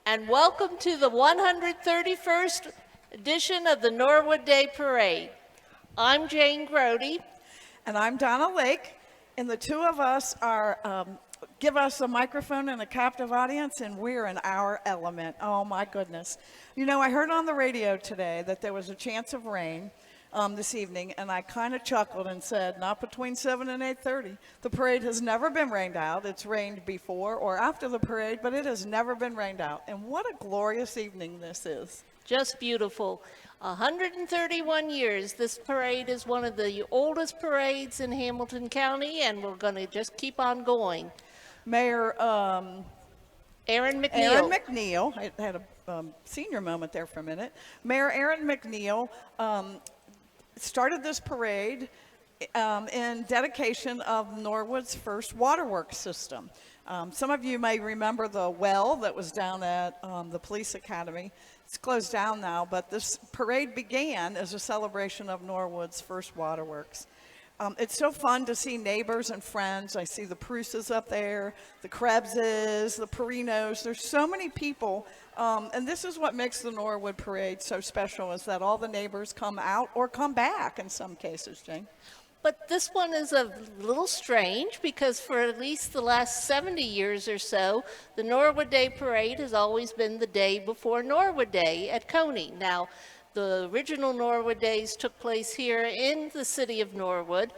And welcome to the 131st edition of the Norwood Day Parade. I'm Jane Grody. And I'm Donna Lake, and the two of us are, give us a microphone and a captive audience, and we're in our element. Oh my goodness. You know, I heard on the radio today that there was a chance of rain this evening, and I kind of chuckled and said, not between 7 and 8:30. The parade has never been rained out. It's rained before or after the parade, but it has never been rained out. And what a glorious evening this is. Just beautiful. 131 years. This parade is one of the oldest parades in Hamilton County, and we're going to just keep on going. Mayor Aaron McNeil. Aaron McNeil, I had a senior moment there for a minute. Mayor Aaron McNeil started this parade in dedication of Norwood's first waterworks system. Some of you may remember the well that was down at the police academy. It's closed down now, but this parade began as a celebration of Norwood's first waterworks. It's so fun to see neighbors and friends. I see the Pruses up there, the Krebses, the Perinos. There's so many people, and this is what makes the Norwood Parade so special, is that all the neighbors come out or come back in some cases, Jane. But this one is a little strange because for at least the last 70 years or so, the Norwood Day Parade has always been the day before Norwood Day at Coney. Now, the original Norwood Days took place here in the city of Norwood,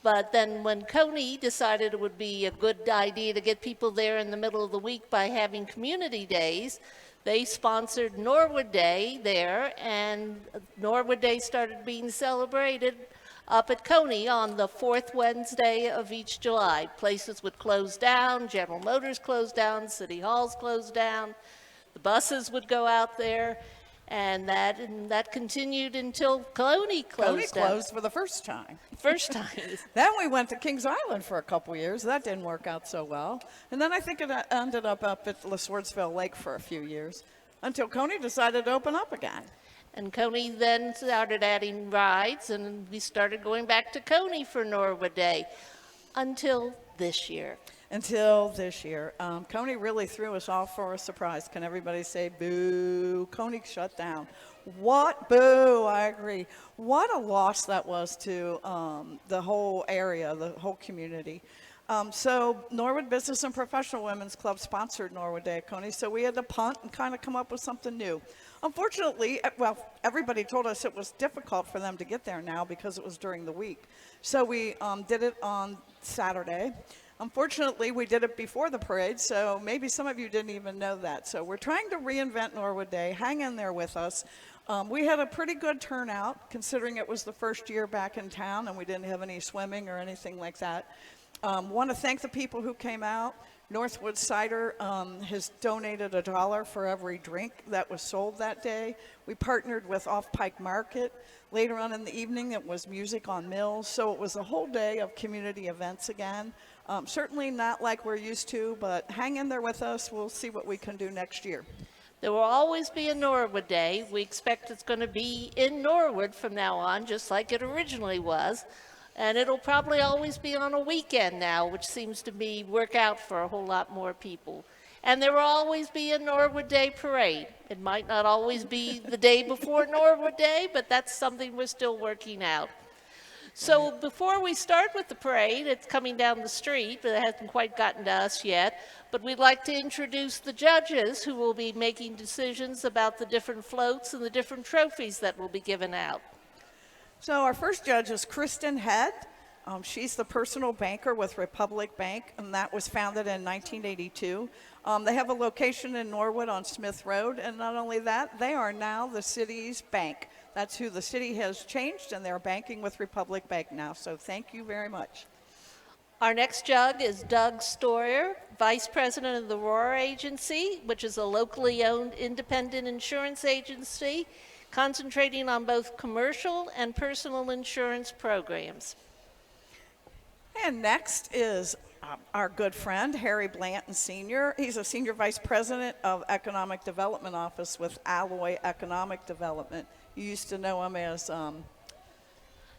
but then when Coney decided it would be a good idea to get people there in the middle of the week by having community days, they sponsored Norwood Day there, and Norwood Day started being celebrated up at Coney on the fourth Wednesday of each July. Places would close down, General Motors closed down, City Halls closed down, the buses would go out there, and that continued until Coney closed down. Coney closed for the first time. First time. Then we went to Kings Island for a couple years. That didn't work out so well. And then I think it ended up at La Swartzville Lake for a few years until Coney decided to open up again. And Coney then started adding rides, and we started going back to Coney for Norwood Day until this year. Coney really threw us all for a surprise. Can everybody say boo? Coney shut down. What? Boo, I agree. What a loss that was to the whole area, the whole community. So Norwood Business and Professional Women's Club sponsored Norwood Day at Coney, so we had to punt and kind of come up with something new. Unfortunately, well, everybody told us it was difficult for them to get there now because it was during the week. So we did it on Saturday. Unfortunately, we did it before the parade, so maybe some of you didn't even know that. So we're trying to reinvent Norwood Day. Hang in there with us. We had a pretty good turnout, considering it was the first year back in town and we didn't have any swimming or anything like that. Want to thank the people who came out. Northwood Cider has donated $1 for every drink that was sold that day. We partnered with Off Pike Market. Later on in the evening, it was Music on Mills. So it was a whole day of community events again. Certainly not like we're used to, but hang in there with us. We'll see what we can do next year. There will always be a Norwood Day. We expect it's going to be in Norwood from now on, just like it originally was. And it'll probably always be on a weekend now, which seems to be work out for a whole lot more people. And there will always be a Norwood Day Parade. It might not always be the day before Norwood Day, but that's something we're still working out. So before we start with the parade, it's coming down the street, but it hasn't quite gotten to us yet. But we'd like to introduce the judges who will be making decisions about the different floats and the different trophies that will be given out. So our first judge is Kristen Head. She's the personal banker with Republic Bank, and that was founded in 1982. They have a location in Norwood on Smith Road, and not only that, they are now the city's bank. That's who the city has changed, and they're banking with Republic Bank now, so thank you very much. Our next judge is Doug Stoyer, Vice President of the Roar Agency, which is a locally owned independent insurance agency concentrating on both commercial and personal insurance programs. And next is our good friend, Harry Blanton Sr. He's a Senior Vice President of Economic Development Office with Alloy Economic Development. You used to know him as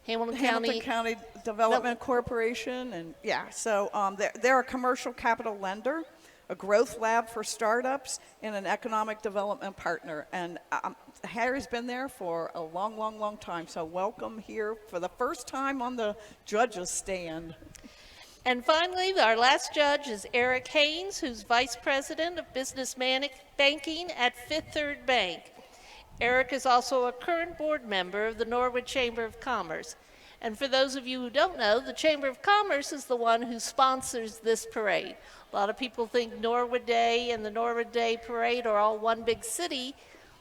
Hamilton County Development Corporation. And yeah, so they're a commercial capital lender. a growth lab for startups, and an economic development partner. And Harry's been there for a long, long, long time. So welcome here for the first time on the judges stand. And finally, our last judge is Eric Haynes, who's Vice President of Business Banking at Fifth Third Bank. Eric is also a current board member of the Norwood Chamber of Commerce. And for those of you who don't know, the Chamber of Commerce is the one who sponsors this parade. A lot of people think Norwood Day and the Norwood Day Parade are all one big city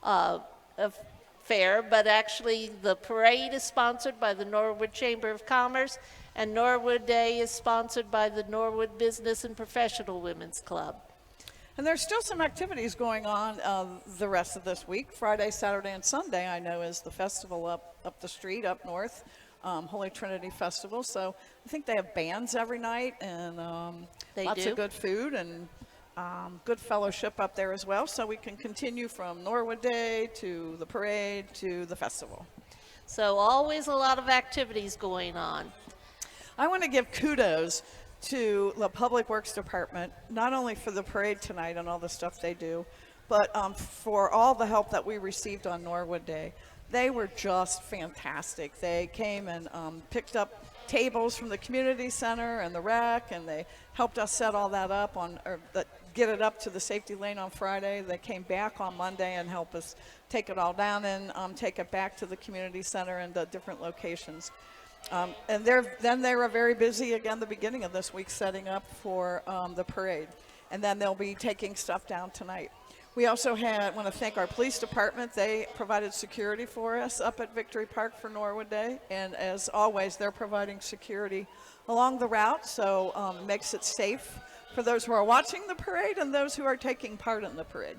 affair, but actually the parade is sponsored by the Norwood Chamber of Commerce, and Norwood Day is sponsored by the Norwood Business and Professional Women's Club. And there's still some activities going on the rest of this week. Friday, Saturday, and Sunday, I know, is the festival up the street, up north, Holy Trinity Festival. So I think they have bands every night and lots of good food and good fellowship up there as well. So we can continue from Norwood Day to the parade to the festival. So always a lot of activities going on. I want to give kudos to the Public Works Department, not only for the parade tonight and all the stuff they do, but for all the help that we received on Norwood Day. They were just fantastic. They came and picked up tables from the community center and the rec, and they helped us set all that up get it up to the safety lane on Friday. They came back on Monday and helped us take it all down and take it back to the community center and the different locations. And they were very busy again the beginning of this week setting up for the parade. And then they'll be taking stuff down tonight. We also want to thank our police department. They provided security for us up at Victory Park for Norwood Day. And as always, they're providing security along the route, so it makes it safe for those who are watching the parade and those who are taking part in the parade.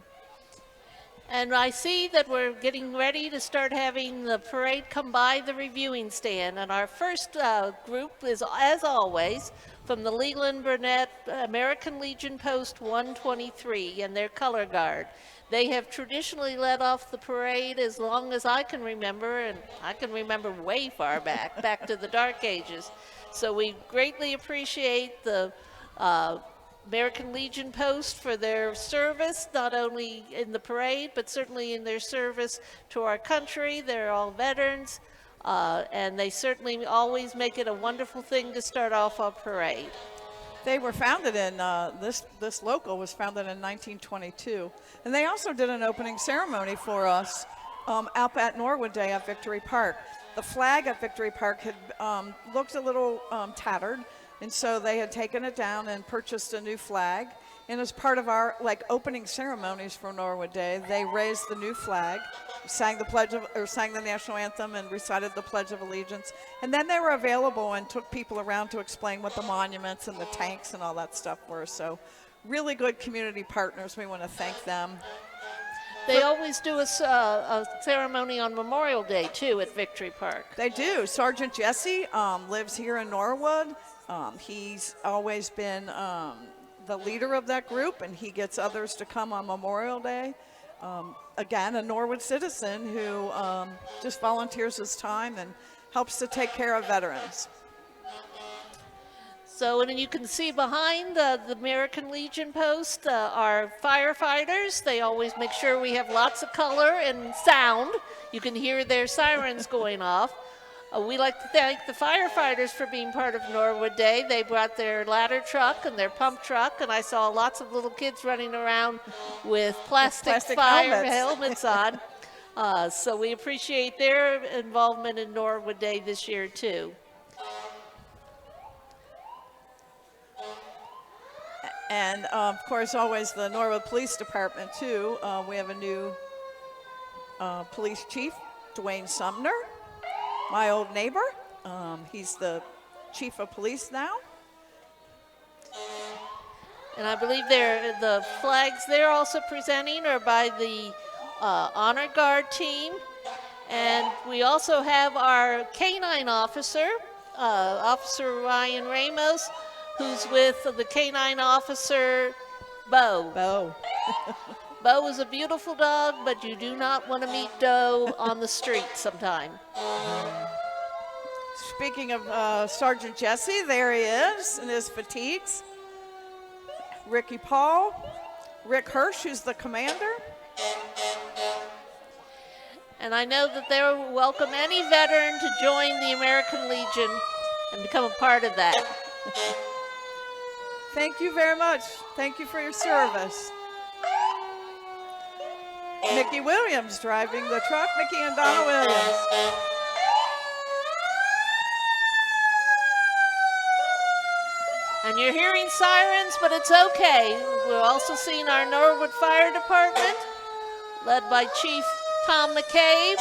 And I see that we're getting ready to start having the parade come by the reviewing stand. And our first group is, as always, from the Leland Burnett American Legion Post 123 and their color guard. They have traditionally led off the parade as long as I can remember, and I can remember way far back to the Dark Ages. So we greatly appreciate the American Legion Post for their service, not only in the parade, but certainly in their service to our country. They're all veterans, and they certainly always make it a wonderful thing to start off a parade. They were founded in, this local was founded in 1922. And they also did an opening ceremony for us up at Norwood Day at Victory Park. The flag at Victory Park had looked a little tattered, and so they had taken it down and purchased a new flag. And as part of our opening ceremonies for Norwood Day, they raised the new flag, sang the national anthem, and recited the Pledge of Allegiance. And then they were available and took people around to explain what the monuments and the tanks and all that stuff were. So really good community partners. We want to thank them. They always do a ceremony on Memorial Day, too, at Victory Park. They do. Sergeant Jesse lives here in Norwood. He's always been the leader of that group, and he gets others to come on Memorial Day. Again, a Norwood citizen who just volunteers his time and helps to take care of veterans. So, and you can see behind the American Legion Post our firefighters. They always make sure we have lots of color and sound. You can hear their sirens going off. We like to thank the firefighters for being part of Norwood Day. They brought their ladder truck and their pump truck, and I saw lots of little kids running around with plastic fire helmets on. So we appreciate their involvement in Norwood Day this year, too. And, of course, always the Norwood Police Department, too. We have a new police chief, Dwayne Sumner, my old neighbor. He's the chief of police now. And I believe the flags they're also presenting are by the Honor Guard team. And we also have our K-9 officer, Officer Ryan Ramos, who's with the K-9 officer, Bo. Bo is a beautiful dog, but you do not want to meet Doe on the street sometime. Speaking of Sergeant Jesse, there he is in his fatigues. Ricky Paul, Rick Hirsch, who's the commander. And I know that they will welcome any veteran to join the American Legion and become a part of that. Thank you very much. Thank you for your service. Mickey Williams driving the truck. Mickey and Donna Williams. And you're hearing sirens, but it's okay. We're also seeing our Norwood Fire Department, led by Chief Tom McCabe.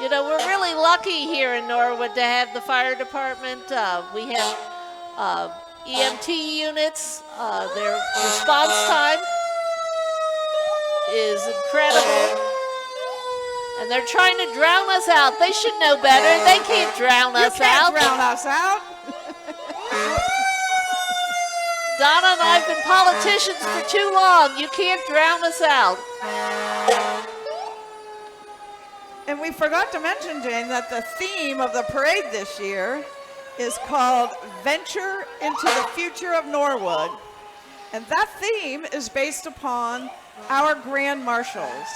You know, we're really lucky here in Norwood to have the fire department. We have EMT units. Their response time is incredible. And they're trying to drown us out. They should know better. They can't drown us out. You can't drown us out. Donna and I have been politicians for too long. You can't drown us out. And we forgot to mention, Jane, that the theme of the parade this year is called Venture into the Future of Norwood. And that theme is based upon our Grand Marshals.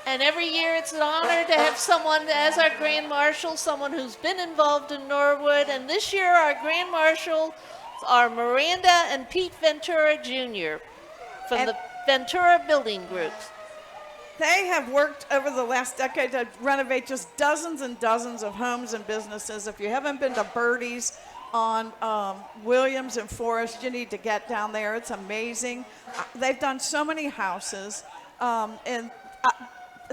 And every year it's an honor to have someone as our Grand Marshal, someone who's been involved in Norwood. And this year our Grand Marshals are Miranda and Pete Ventura Jr. from the Ventura Building Groups. They have worked over the last decade to renovate just dozens and dozens of homes and businesses. If you haven't been to Birdie's on Williams and Forest, you need to get down there. It's amazing. They've done so many houses.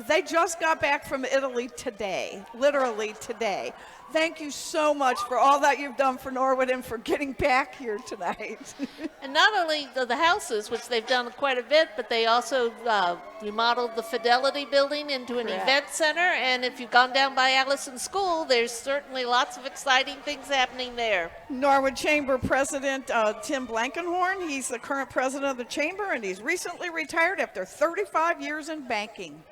They just got back from Italy today, literally today. Thank you so much for all that you've done for Norwood and for getting back here tonight. And not only the houses, which they've done quite a bit, but they also remodeled the Fidelity Building into an event center. And if you've gone down by Allison School, there's certainly lots of exciting things happening there. Norwood Chamber President Tim Blankenhorn, he's the current president of the Chamber, and he's recently retired after 35 years in banking.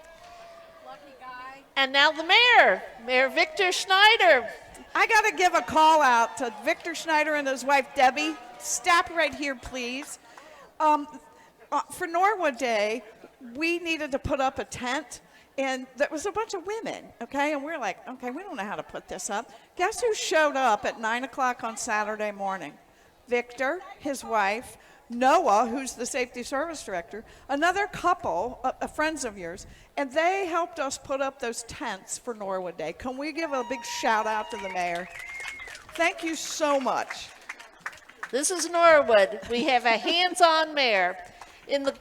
And now the mayor, Mayor Victor Schneider. I got to give a call out to Victor Schneider and his wife, Debbie. Stop right here, please. For Norwood Day, we needed to put up a tent, and there was a bunch of women, okay? And we're like, okay, we don't know how to put this up. Guess who showed up at 9 o'clock on Saturday morning? Victor, his wife, Noah, who's the safety service director, another couple, friends of yours, and they helped us put up those tents for Norwood Day. Can we give a big shout out to the mayor? Thank you so much. This is Norwood. We have a hands-on mayor. In the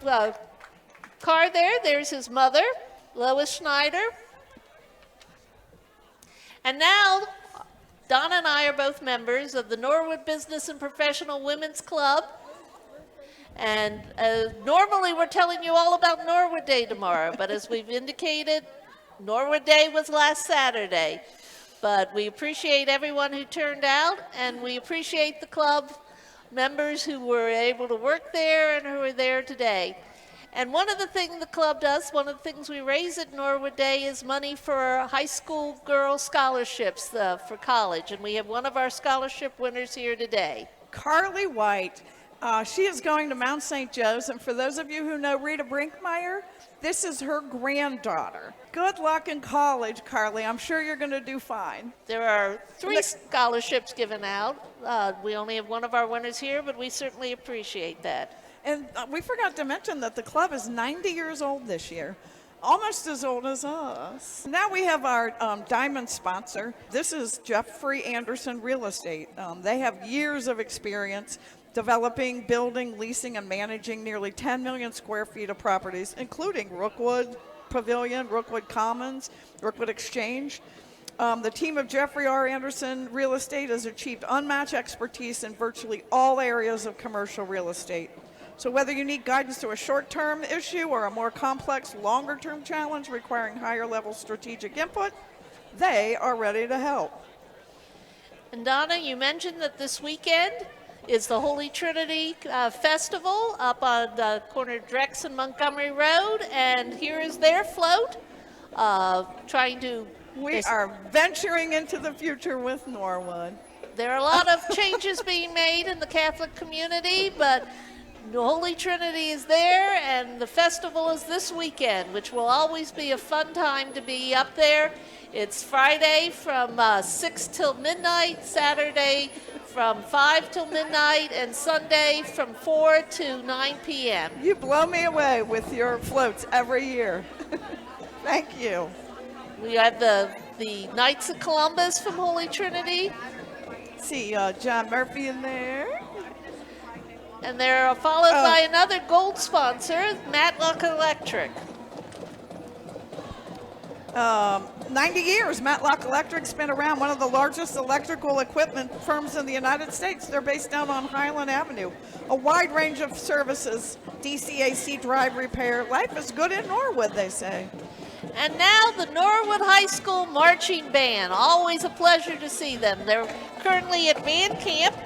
car there's his mother, Lois Schneider. And now, Donna and I are both members of the Norwood Business and Professional Women's Club. And normally we're telling you all about Norwood Day tomorrow, but as we've indicated, Norwood Day was last Saturday. But we appreciate everyone who turned out, and we appreciate the club members who were able to work there and who are there today. And one of the things the club does, one of the things we raise at Norwood Day is money for high school girl scholarships for college. And we have one of our scholarship winners here today. Carly White. She is going to Mount St. Joe's, and for those of you who know Rita Brinkmeyer, this is her granddaughter. Good luck in college, Carly. I'm sure you're going to do fine. There are 3 scholarships given out. We only have one of our winners here, but we certainly appreciate that. And we forgot to mention that the club is 90 years old this year, almost as old as us. Now we have our diamond sponsor. This is Jeffrey Anderson Real Estate. They have years of experience developing, building, leasing, and managing nearly 10 million square feet of properties, including Rookwood Pavilion, Rookwood Commons, Rookwood Exchange. The team of Jeffrey R. Anderson Real Estate has achieved unmatched expertise in virtually all areas of commercial real estate. So whether you need guidance to a short-term issue or a more complex, longer-term challenge requiring higher-level strategic input, they are ready to help. And Donna, you mentioned that this weekend is the Holy Trinity Festival up on the corner of Drex and Montgomery Road, and here is their float, trying to We are venturing into the future with Norwood. There are a lot of changes being made in the Catholic community, but the Holy Trinity is there, and the festival is this weekend, which will always be a fun time to be up there. It's Friday from 6 till midnight, Saturday from 5 till midnight, and Sunday from 4 to 9 p.m. You blow me away with your floats every year. Thank you. We have the Knights of Columbus from Holy Trinity. See John Murphy in there. And they're followed by another gold sponsor, Matlock Electric. 90 years, Matlock Electric's been around, one of the largest electrical equipment firms in the United States. They're based down on Highland Avenue. A wide range of services, DCAC drive repair. Life is good in Norwood, they say. And now the Norwood High School Marching Band. Always a pleasure to see them. They're currently at band camp,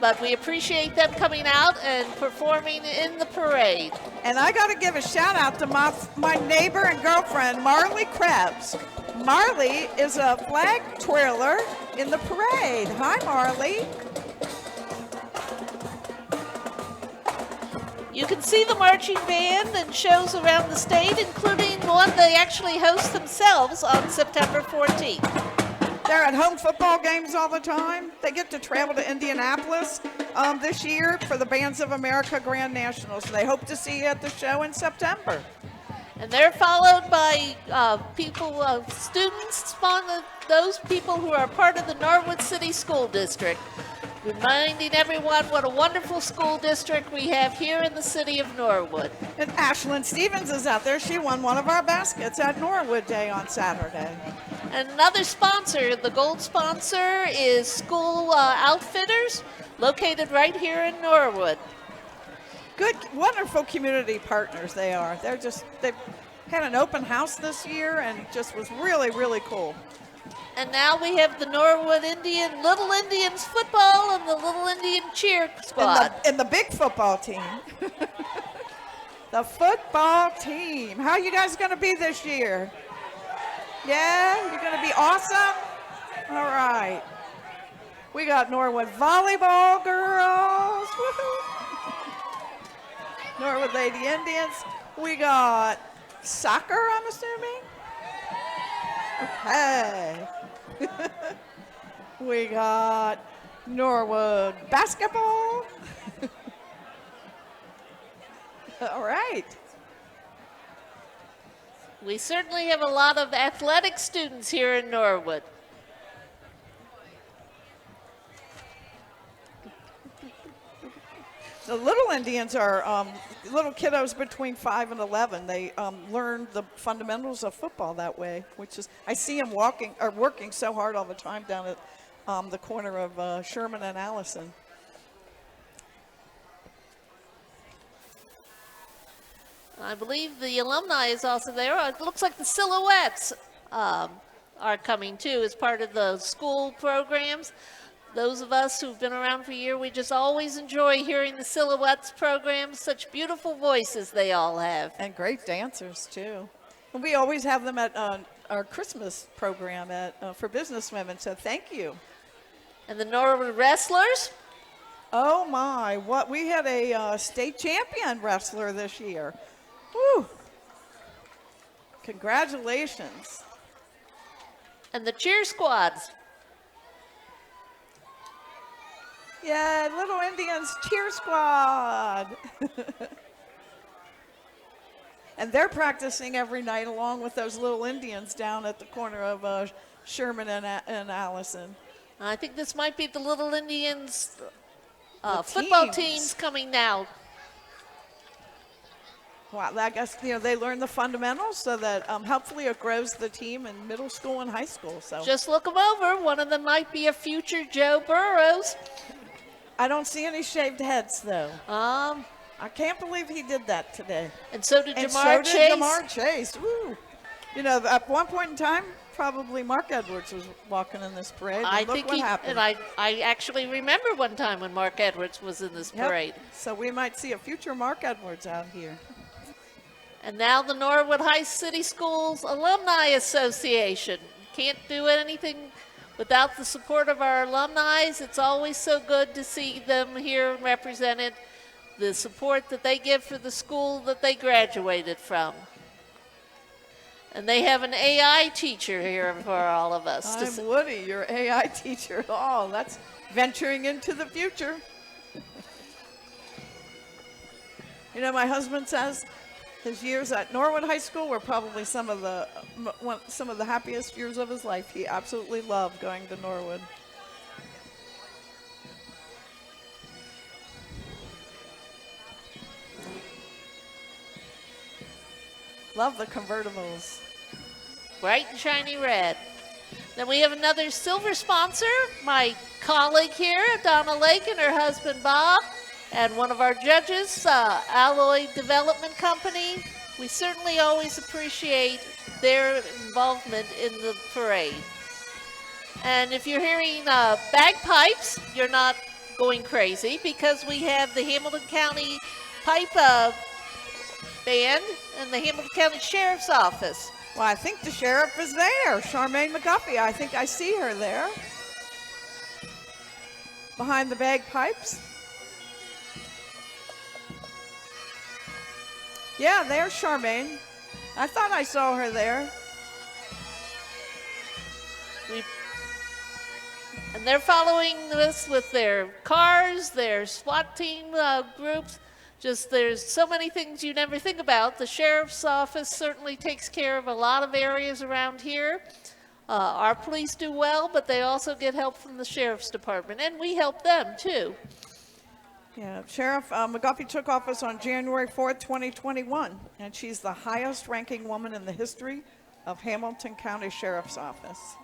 but we appreciate them coming out and performing in the parade. And I got to give a shout out to my neighbor and girlfriend, Marley Krebs. Marley is a flag twirler in the parade. Hi, Marley. You can see the marching band and shows around the state, including one they actually host themselves on September 14th. They're at home football games all the time. They get to travel to Indianapolis this year for the Bands of America Grand Nationals. They hope to see you at the show in September. And they're followed by students, those people who are part of the Norwood City School District, reminding everyone what a wonderful school district we have here in the city of Norwood. And Ashlyn Stevens is out there. She won one of our baskets at Norwood Day on Saturday. And another sponsor, the gold sponsor, is School Outfitters, located right here in Norwood. Good, wonderful community partners they are. They've had an open house this year and just was really, really cool. And now we have the Norwood Little Indians football and the Little Indian cheer squad. And the big football team. The football team. How are you guys going to be this year? Yeah, you're going to be awesome? All right. We got Norwood volleyball girls. Woohoo. Norwood Lady Indians. We got soccer, I'm assuming. Okay. We got Norwood basketball. All right. We certainly have a lot of athletic students here in Norwood. The Little Indians are little kiddos between 5 and 11. They learn the fundamentals of football that way, which is, I see them working so hard all the time down at the corner of Sherman and Allison. I believe the alumni is also there. It looks like the Silhouettes are coming too as part of the school programs. Those of us who've been around for a year, we just always enjoy hearing the Silhouettes programs. Such beautiful voices they all have. And great dancers, too. And we always have them at our Christmas program for businesswomen, so thank you. And the Norwood Wrestlers? Oh, my. We had a state champion wrestler this year. Woo! Congratulations. And the cheer squads? Yeah, Little Indians Cheer Squad. And they're practicing every night along with those Little Indians down at the corner of Sherman and Allison. I think this might be the Little Indians football teams coming now. Well, I guess they learn the fundamentals so that hopefully it grows the team in middle school and high school. So just look them over. One of them might be a future Joe Burrows. I don't see any shaved heads, though. I can't believe he did that today. And so did and Jamar so Chase. Did Jamar Chase. Woo. At one point in time, probably Mark Edwards was walking in this parade. I look think what happened. And I actually remember one time when Mark Edwards was in this parade. So we might see a future Mark Edwards out here. And now the Norwood High City Schools Alumni Association. Can't do anything without the support of our alumni. It's always so good to see them here represented, the support that they give for the school that they graduated from. And they have an AI teacher here for all of us. I'm Woody, your AI teacher. Oh, that's venturing into the future. You know, my husband says his years at Norwood High School were probably some of the happiest years of his life. He absolutely loved going to Norwood. Love the convertibles. Bright and shiny red. Then we have another silver sponsor, my colleague here, Donna Lake, and her husband Bob, and one of our judges, Alloy Development Company. We certainly always appreciate their involvement in the parade. And if you're hearing bagpipes, you're not going crazy, because we have the Hamilton County Pipe Band and the Hamilton County Sheriff's Office. Well, I think the sheriff is there, Charmaine McGuffey. I think I see her there behind the bagpipes. Yeah, there's Charmaine. I thought I saw her there. And they're following this with their cars, their SWAT team groups. Just there's so many things you never think about. The sheriff's office certainly takes care of a lot of areas around here. Our police do well, but they also get help from the sheriff's department, and we help them too. Yeah, Sheriff McGuffey took office on January 4th, 2021, and she's the highest ranking woman in the history of Hamilton County Sheriff's Office.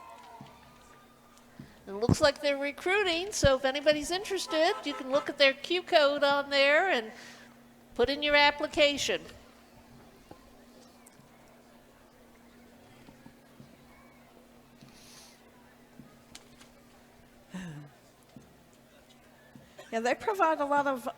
It looks like they're recruiting, so if anybody's interested, you can look at their Q code on there and put in your application. Yeah, they provide a lot of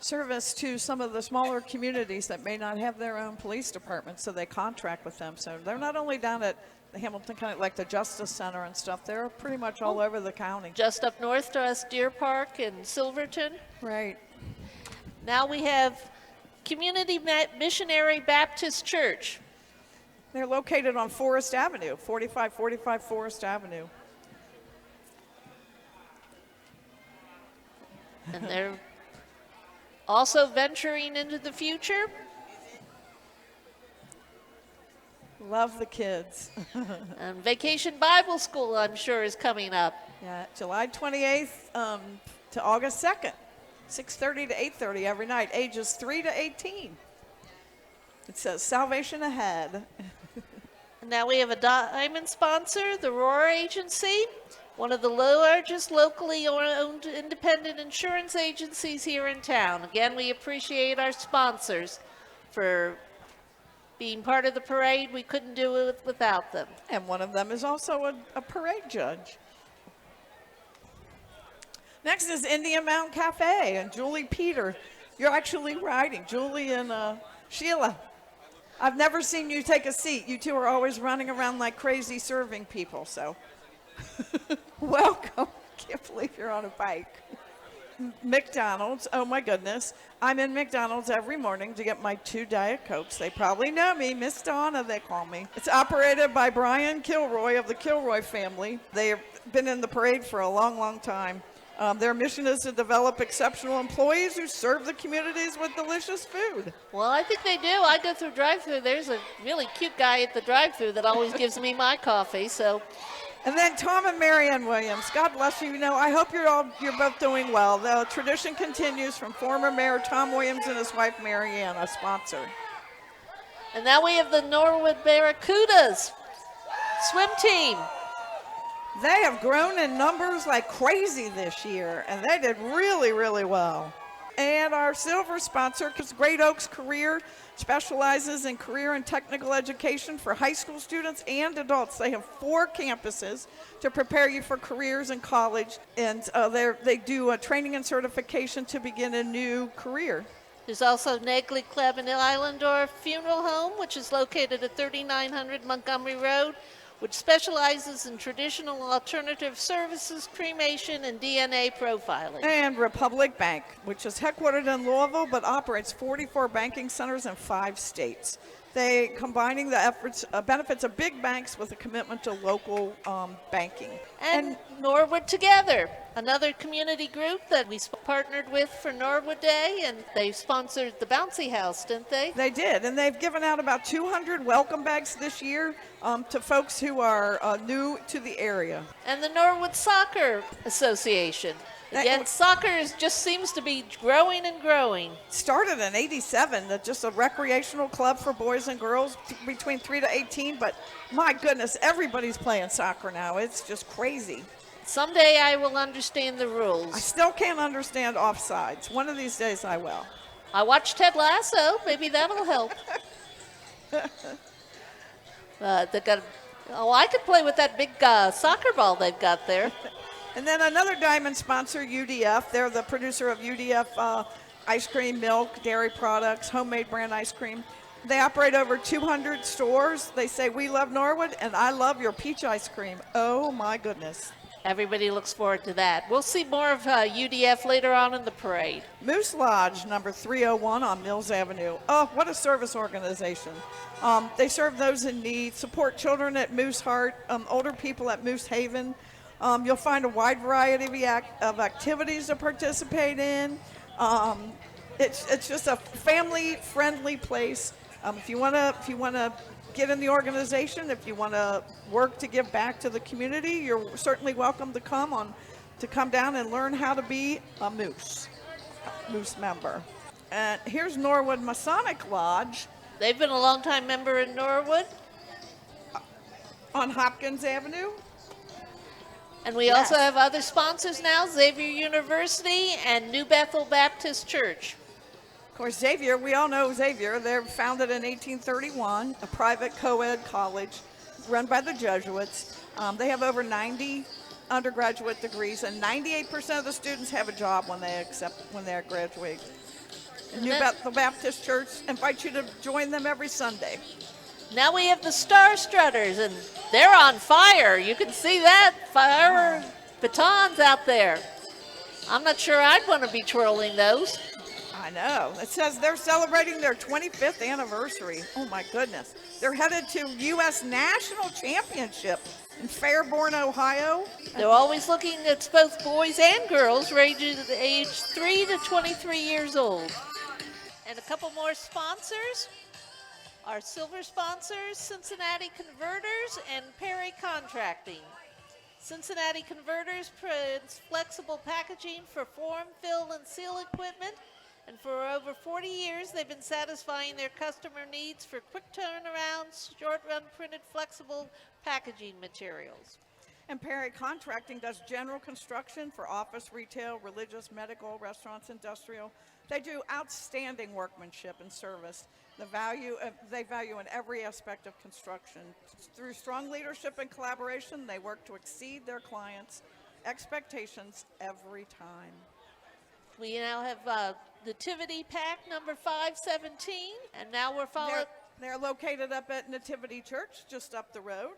service to some of the smaller communities that may not have their own police department, so they contract with them. So they're not only down at the Hamilton County, like the Justice Center and stuff, they're pretty much all over the county. Just up north to us, Deer Park and Silverton. Right. Now we have Community Missionary Baptist Church. They're located on Forest Avenue, 4545 Forest Avenue. And they're also venturing into the future. Love the kids. And Vacation Bible School, I'm sure, is coming up. Yeah, July 28th to August 2nd, 6:30 to 8:30 every night, ages 3 to 18. It says Salvation Ahead. And now we have a diamond sponsor, the Roar Agency, one of the largest locally owned independent insurance agencies here in town. Again, we appreciate our sponsors for being part of the parade. We couldn't do it without them. And one of them is also a parade judge. Next is Indian Mountain Cafe and Julie Peter. You're actually riding. Julie and Sheila. I've never seen you take a seat. You two are always running around like crazy serving people, so. Welcome. Can't believe you're on a bike. McDonald's, oh my goodness. I'm in McDonald's every morning to get my 2 Diet Cokes. They probably know me, Miss Donna, they call me. It's operated by Brian Kilroy of the Kilroy family. They've been in the parade for a long, long time. Their mission is to develop exceptional employees who serve the communities with delicious food. Well, I think they do. I go through drive-thru. There's a really cute guy at the drive-thru that always gives me my coffee, so. And then Tom and Marianne Williams, God bless you. You know, I hope you're both doing well. The tradition continues from former Mayor Tom Williams and his wife Marianne, a sponsor. And now we have the Norwood Barracudas swim team. They have grown in numbers like crazy this year, and they did really, really well. And our silver sponsor, because Great Oaks Career specializes in career and technical education for high school students and adults. They have 4 campuses to prepare you for careers in college, and they do a training and certification to begin a new career. There's also Negley Club in Islandorf Funeral Home, which is located at 3900 Montgomery Road, which specializes in traditional alternative services, cremation, and DNA profiling. And Republic Bank, which is headquartered in Louisville but operates 44 banking centers in 5 states. They combining the benefits of big banks with a commitment to local banking. And Norwood Together, another community group that we partnered with for Norwood Day, and they sponsored the bouncy house, didn't they? They did, and they've given out about 200 welcome bags this year to folks who are new to the area. And the Norwood Soccer Association. Again, soccer just seems to be growing and growing. Started in '87, just a recreational club for boys and girls between 3 to 18, but my goodness, everybody's playing soccer now. It's just crazy. Someday I will understand the I rules. still can't understand offsides. One of these days I will. I watched Ted Lasso. Maybe that'll help. I could play with that big soccer ball they've got there. And then another diamond sponsor, UDF. They're the producer of UDF ice cream, milk, dairy products, homemade brand ice cream. They operate over 200 stores. They say, we love Norwood, and I love your peach ice cream. Oh, my goodness. Everybody looks forward to that. We'll see more of UDF later on in the parade. Moose Lodge, number 301 on Mills Avenue. Oh, what a service organization. They serve those in need, support children at Moose Heart, older people at Moose Haven. You'll find a wide variety of activities to participate in. It's just a family-friendly place. If you want to get in the organization, if you want to work to give back to the community, you're certainly welcome to come down and learn how to be a moose member. And here's Norwood Masonic Lodge. They've been a long-time member in Norwood. On Hopkins Avenue. And we also have other sponsors now, Xavier University and New Bethel Baptist Church. Of course, Xavier, we all know Xavier. They're founded in 1831, a private co-ed college run by the Jesuits. They have over 90 undergraduate degrees, and 98% of the students have a job when they graduate. New Bethel Baptist Church invites you to join them every Sunday. Now we have the Star Strutters, and they're on fire. You can see that, fire batons out there. I'm not sure I'd want to be twirling those. I know. It says they're celebrating their 25th anniversary. Oh, my goodness. They're headed to U.S. National Championship in Fairborn, Ohio. They're always looking at both boys and girls ranging age 3 to 23 years old. And a couple more sponsors. Our silver sponsors, Cincinnati Converters and Perry Contracting. Cincinnati Converters prints flexible packaging for form, fill, and seal equipment. And for over 40 years, they've been satisfying their customer needs for quick turnarounds, short-run printed flexible packaging materials. And Perry Contracting does general construction for office, retail, religious, medical, restaurants, industrial. They do outstanding workmanship and service. They value in every aspect of construction. Through strong leadership and collaboration, they work to exceed their clients' expectations every time. We now have Nativity Pack number 517, and now we're following. They're located up at Nativity Church, just up the road.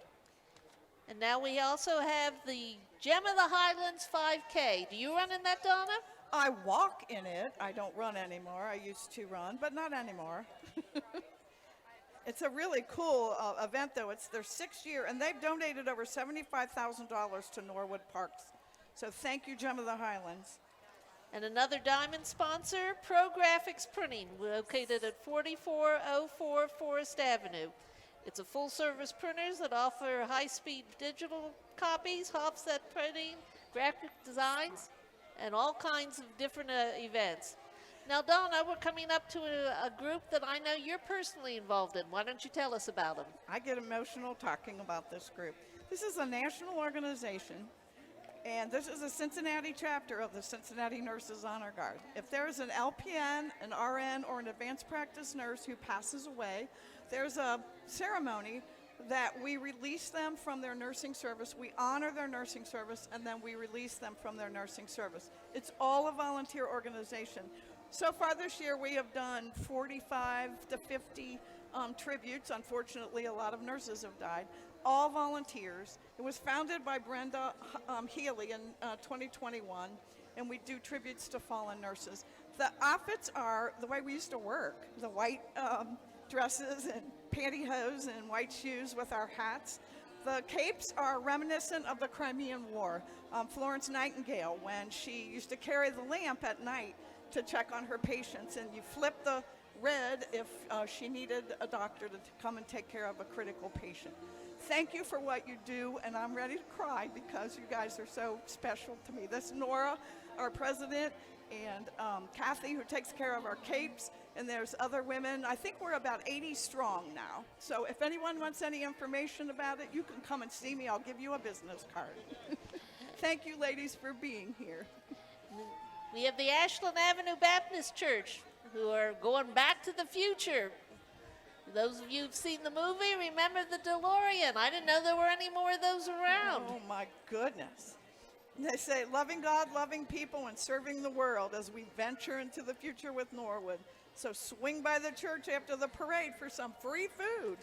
And now we also have the Gem of the Highlands 5K. Do you run in that, Donna? I walk in it. I don't run anymore. I used to run, but not anymore. It's a really cool event, though. It's their 6th year, and they've donated over $75,000 to Norwood Parks. So thank you, Gem of the Highlands. And another diamond sponsor, Pro Graphics Printing, located at 4404 Forest Avenue. It's a full-service printers that offer high-speed digital copies, offset printing, graphic designs, and all kinds of different events. Now, Donna, we're coming up to a group that I know you're personally involved in. Why don't you tell us about them? I get emotional talking about this group. This is a national organization, and this is a Cincinnati chapter of the Cincinnati Nurses Honor Guard. If there is an LPN, an RN, or an advanced practice nurse who passes away, there's a ceremony that we release them from their nursing service, we honor their nursing service, and then we release them from their nursing service. It's all a volunteer organization. So far this year, we have done 45 to 50 tributes. Unfortunately, a lot of nurses have died. All volunteers. It was founded by Brenda Healy in 2021, and we do tributes to fallen nurses. The outfits are the way we used to work, the white dresses and pantyhose and white shoes with our hats. The capes are reminiscent of the Crimean War. Florence Nightingale, when she used to carry the lamp at night to check on her patients, and you flip the red if she needed a doctor to come and take care of a critical patient. Thank you for what you do, and I'm ready to cry because you guys are so special to me. This is Nora, our president, and Kathy, who takes care of our capes, and there's other women. I think we're about 80 strong now. So if anyone wants any information about it, you can come and see me. I'll give you a business card. Thank you, ladies, for being here. We have the Ashland Avenue Baptist Church, who are going back to the future. Those of you who've seen the movie, remember the DeLorean. I didn't know there were any more of those around. Oh, my goodness. They say, loving God, loving people, and serving the world as we venture into the future with Norwood. So swing by the church after the parade for some free food.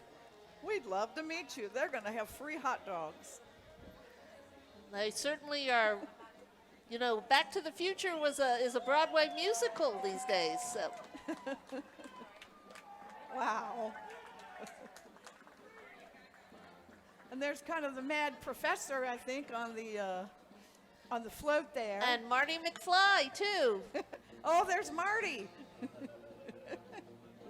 We'd love to meet you. They're going to have free hot dogs. They certainly are. You know, Back to the Future is a Broadway musical these days. So. Wow. And there's kind of the mad professor, I think, on the float there. And Marty McFly, too. Oh, there's Marty.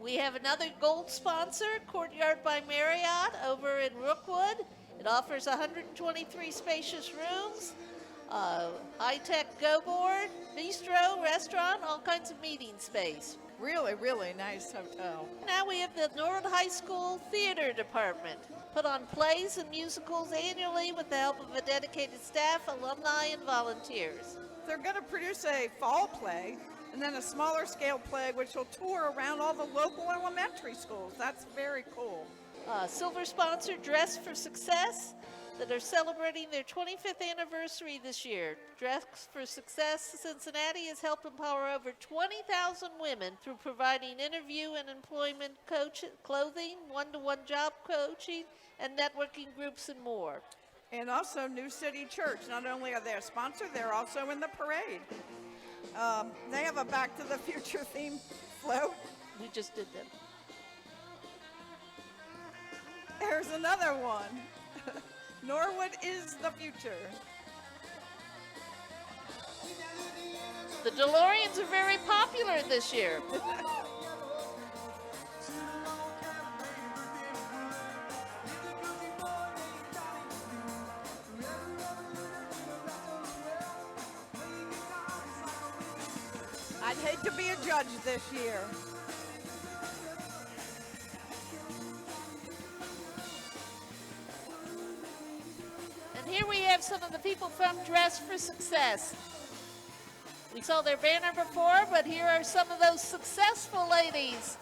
We have another gold sponsor, Courtyard by Marriott, over in Rookwood. It offers 123 spacious rooms, high-tech go-board, bistro, restaurant, all kinds of meeting space. Really, really nice hotel. Now we have the Norwood High School Theater Department. Put on plays and musicals annually with the help of a dedicated staff, alumni, and volunteers. They're going to produce a fall play and then a smaller scale play which will tour around all the local elementary schools. That's very cool. Silver sponsor, Dress for Success, that are celebrating their 25th anniversary this year. Dress for Success Cincinnati has helped empower over 20,000 women through providing interview and employment clothing, one-to-one job coaching, and networking groups and more. And also New City Church. Not only are they a sponsor, they're also in the parade. They have a Back to the Future theme float. We just did them. There's another one. Norwood is the future. The DeLoreans are very popular this year. I'd hate to be a judge this year. And here we have some of the people from Dress for Success. We saw their banner before, but here are some of those successful ladies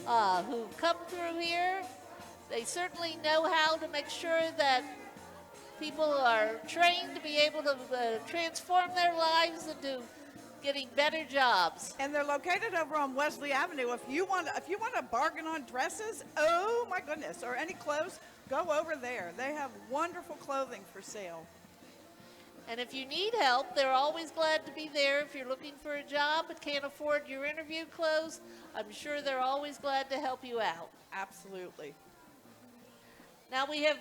who come through here. They certainly know how to make sure that people are trained to be able to transform their lives into getting better jobs. And they're located over on Wesley Avenue. If you want to bargain on dresses, oh my goodness, or any clothes, go over there. They have wonderful clothing for sale. And if you need help, they're always glad to be there. If you're looking for a job but can't afford your interview clothes, I'm sure they're always glad to help you out. Absolutely. Now we have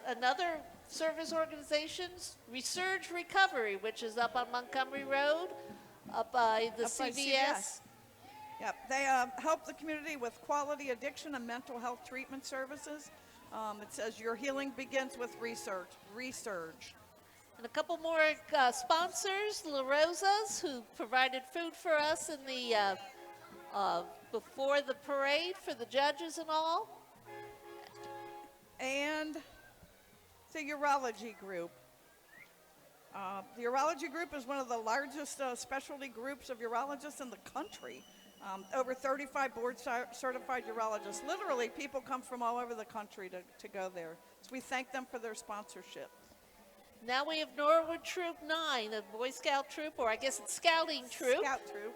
another service organization, Resurge Recovery, which is up on Montgomery Road, up by the CVS. Yep, they help the community with quality addiction and mental health treatment services. It says your healing begins with Resurge. And a couple more sponsors, La Rosa's, who provided food for us in the before the parade for the judges and all. And the urology group. The urology group is one of the largest specialty groups of urologists in the country. Over 35 board-certified urologists. Literally, people come from all over the country to go there. So we thank them for their sponsorship. Now we have Norwood Troop 9, a Boy Scout troop, or I guess it's Scouting Troop. Scout troop.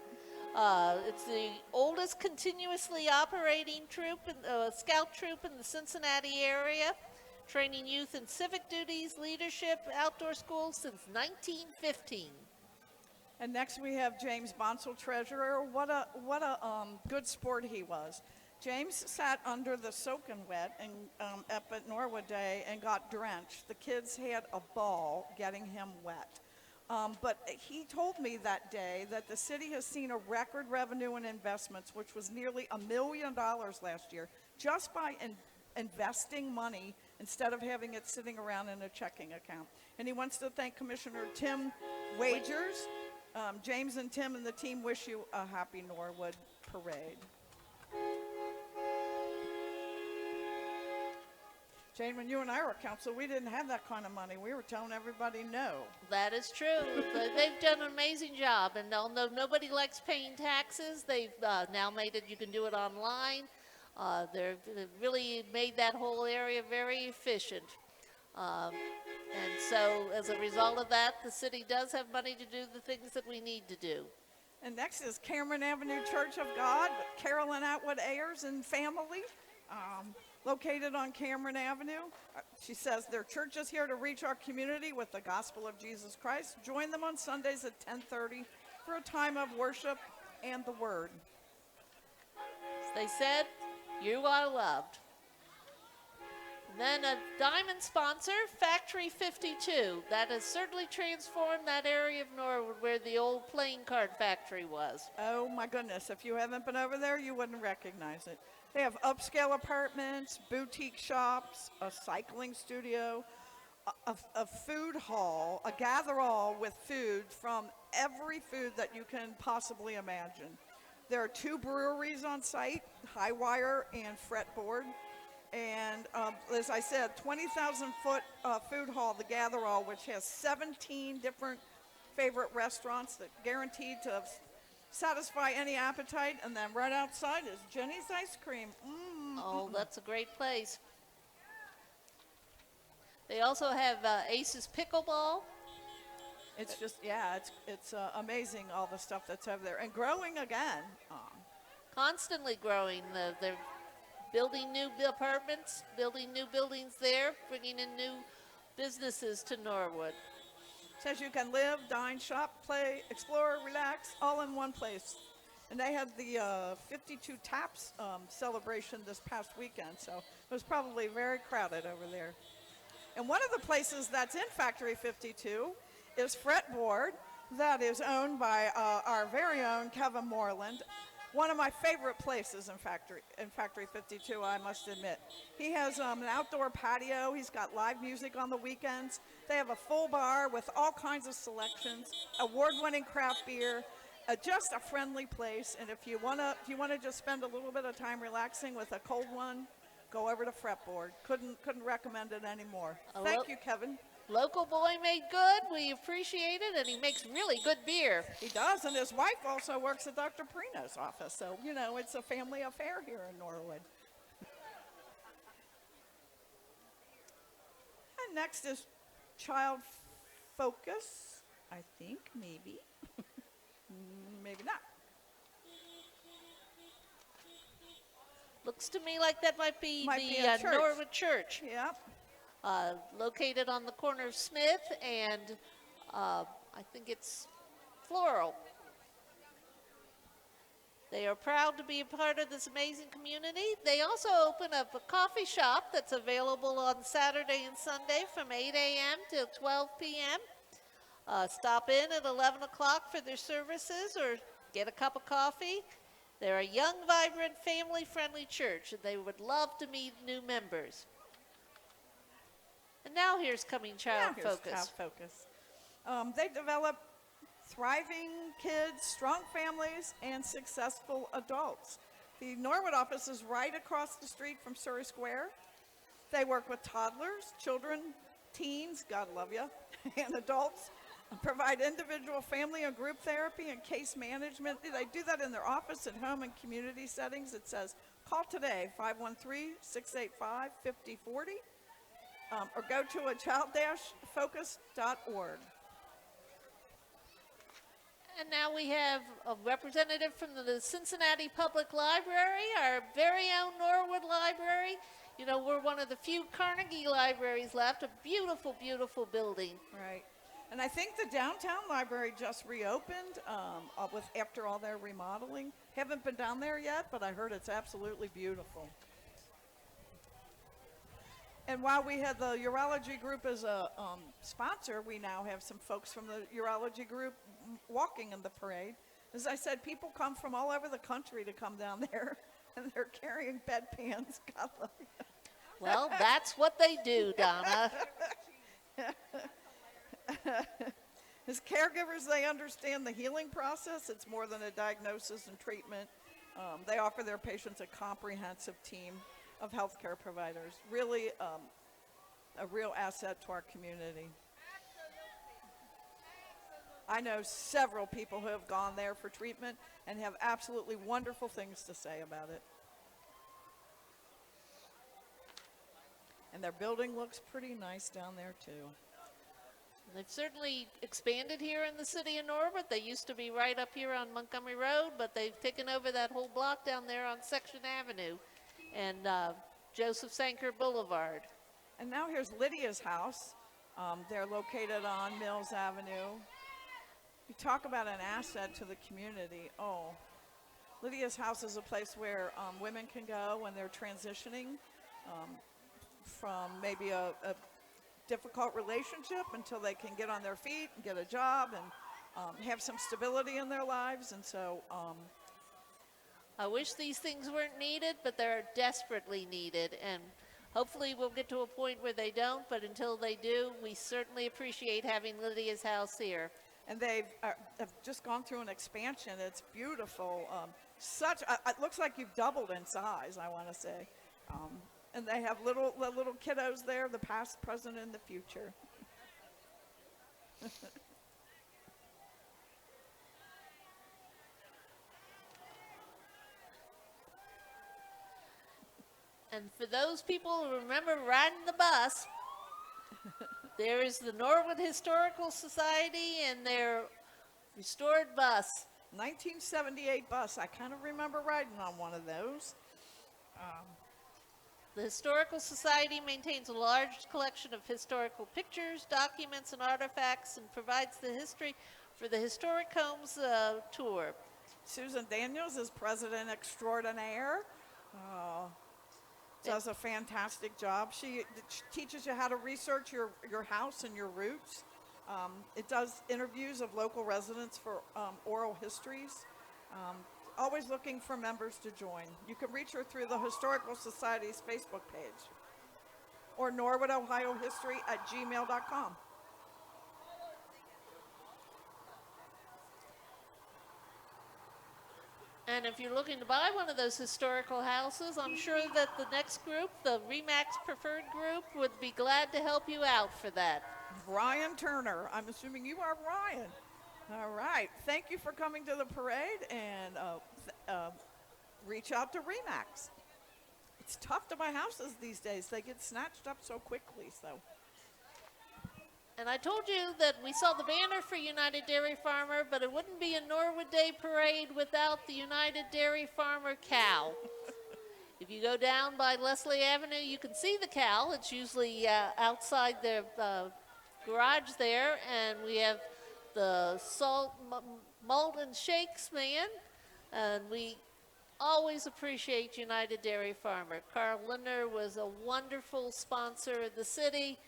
It's the oldest continuously operating scout troop in the Cincinnati area, training youth in civic duties, leadership, outdoor schools since 1915. And next we have James Bonsall, treasurer. What a good sport he was. James sat under the soaking wet and up at Norwood Day and got drenched. The kids had a ball getting him wet. But he told me that day that the city has seen a record revenue and investments, which was nearly $1 million last year, just by investing money instead of having it sitting around in a checking account. And he wants to thank Commissioner Tim Wagers. James and Tim and the team wish you a happy Norwood Parade. Jane, when you and I were council, we didn't have that kind of money. We were telling everybody no. That is true. They've done an amazing job, and although nobody likes paying taxes, they've now made it, you can do it online. They've really made that whole area very efficient. And so as a result of that, the city does have money to do the things that we need to do. And next is Cameron Avenue Church of God, Carolyn Atwood Ayers and family. Located on Cameron Avenue. She says their church is here to reach our community with the gospel of Jesus Christ. Join them on Sundays at 10:30 for a time of worship and the word. They said, you are loved. And then a diamond sponsor, Factory 52. That has certainly transformed that area of Norwood where the old playing card factory was. Oh my goodness, if you haven't been over there, you wouldn't recognize it. They have upscale apartments, boutique shops, a cycling studio, a food hall, a gather-all with food from every food that you can possibly imagine. There are 2 breweries on site, Highwire and Fretboard. And as I said, 20,000-foot food hall, the gather-all, which has 17 different favorite restaurants that guaranteed to satisfy any appetite. And then right outside is Jenny's Ice Cream. Oh, that's a great place. They also have Ace's Pickleball. It's just, yeah, it's amazing all the stuff that's over there. And growing again. Constantly growing. They're building new apartments, building new buildings there, bringing in new businesses to Norwood. Says you can live, dine, shop, play, explore, relax, all in one place. And they had the 52 Taps celebration this past weekend, so it was probably very crowded over there. And one of the places that's in Factory 52 is Fretboard, that is owned by our very own Kevin Moreland. One of my favorite places in Factory 52, I must admit. He has an outdoor patio. He's got live music on the weekends. They have a full bar with all kinds of selections, award-winning craft beer, just a friendly place. And if you wanna just spend a little bit of time relaxing with a cold one, go over to Fretboard. Couldn't recommend it anymore. Thank you, Kevin. Local boy made good. We appreciate it, and he makes really good beer. He does, and his wife also works at Dr. Perino's office, so, you know, it's a family affair here in Norwood. And next is Child Focus, I think, maybe. Maybe not. Looks to me like that might be church. Norwood Church. Yep. Located on the corner of Smith and I think it's Floral. They are proud to be a part of this amazing community. They also open up a coffee shop that's available on Saturday and Sunday from 8 a.m. till 12 p.m. Stop in at 11 o'clock for their services or get a cup of coffee. They're a young, vibrant, family-friendly church, and they would love to meet new members. And now here's Child Focus. They develop thriving kids, strong families, and successful adults. The Norwood office is right across the street from Surrey Square. They work with toddlers, children, teens, God love you, and adults. Provide individual, family, and group therapy and case management. They do that in their office, at home, and community settings. It says, call today, 513-685-5040. Or go to a child-focus.org. And now we have a representative from the Cincinnati Public Library, our very own Norwood Library. You know, we're one of the few Carnegie libraries left, a beautiful, beautiful building. Right. And I think the downtown library just reopened with after all their remodeling. Haven't been down there yet, but I heard it's absolutely beautiful. And while we had the urology group as a sponsor, we now have some folks from the urology group walking in the parade. As I said, people come from all over the country to come down there, and they're carrying bedpans. God love you. Well, that's what they do, Donna. As caregivers, they understand the healing process. It's more than a diagnosis and treatment. They offer their patients a comprehensive team of healthcare providers. Really a real asset to our community. I know several people who have gone there for treatment and have absolutely wonderful things to say about it. And their building looks pretty nice down there too. They've certainly expanded here in the city of Norwood. They used to be right up here on Montgomery Road, but they've taken over that whole block down there on Section Avenue and Joseph Sanker Boulevard. And now here's Lydia's house. They're located on Mills Avenue. You talk about an asset to the community. Oh, Lydia's house is a place where women can go when they're transitioning from maybe a difficult relationship until they can get on their feet and get a job and have some stability in their lives. And so I wish these things weren't needed, but they're desperately needed. And hopefully we'll get to a point where they don't, but until they do, we certainly appreciate having Lydia's house here. And they've have just gone through an expansion. It's beautiful. It looks like you've doubled in size, I want to say. And they have little kiddos there, the past, present, and the future. And for those people who remember riding the bus, there is the Norwood Historical Society and their restored bus. 1978 bus. I kind of remember riding on one of those. The Historical Society maintains a large collection of historical pictures, documents, and artifacts and provides the history for the Historic Homes tour. Susan Daniels is president extraordinaire. Does a fantastic job. She teaches you how to research your house and your roots. It does interviews of local residents for oral histories. Always looking for members to join. You can reach her through the Historical Society's Facebook page or norwoodohiohistory@gmail.com. And if you're looking to buy one of those historical houses, I'm sure that the next group, the RE/MAX Preferred Group, would be glad to help you out for that. Ryan Turner. I'm assuming you are Ryan. All right. Thank you for coming to the parade, and reach out to RE/MAX. It's tough to buy houses these days. They get snatched up so quickly. So. And I told you that we saw the banner for United Dairy Farmer, but it wouldn't be a Norwood Day Parade without the United Dairy Farmer cow. If you go down by Leslie Avenue, you can see the cow. It's usually outside the garage there, and we have the salt, malt, and shakes man, and we always appreciate United Dairy Farmer. Carl Lindner was a wonderful sponsor of the city.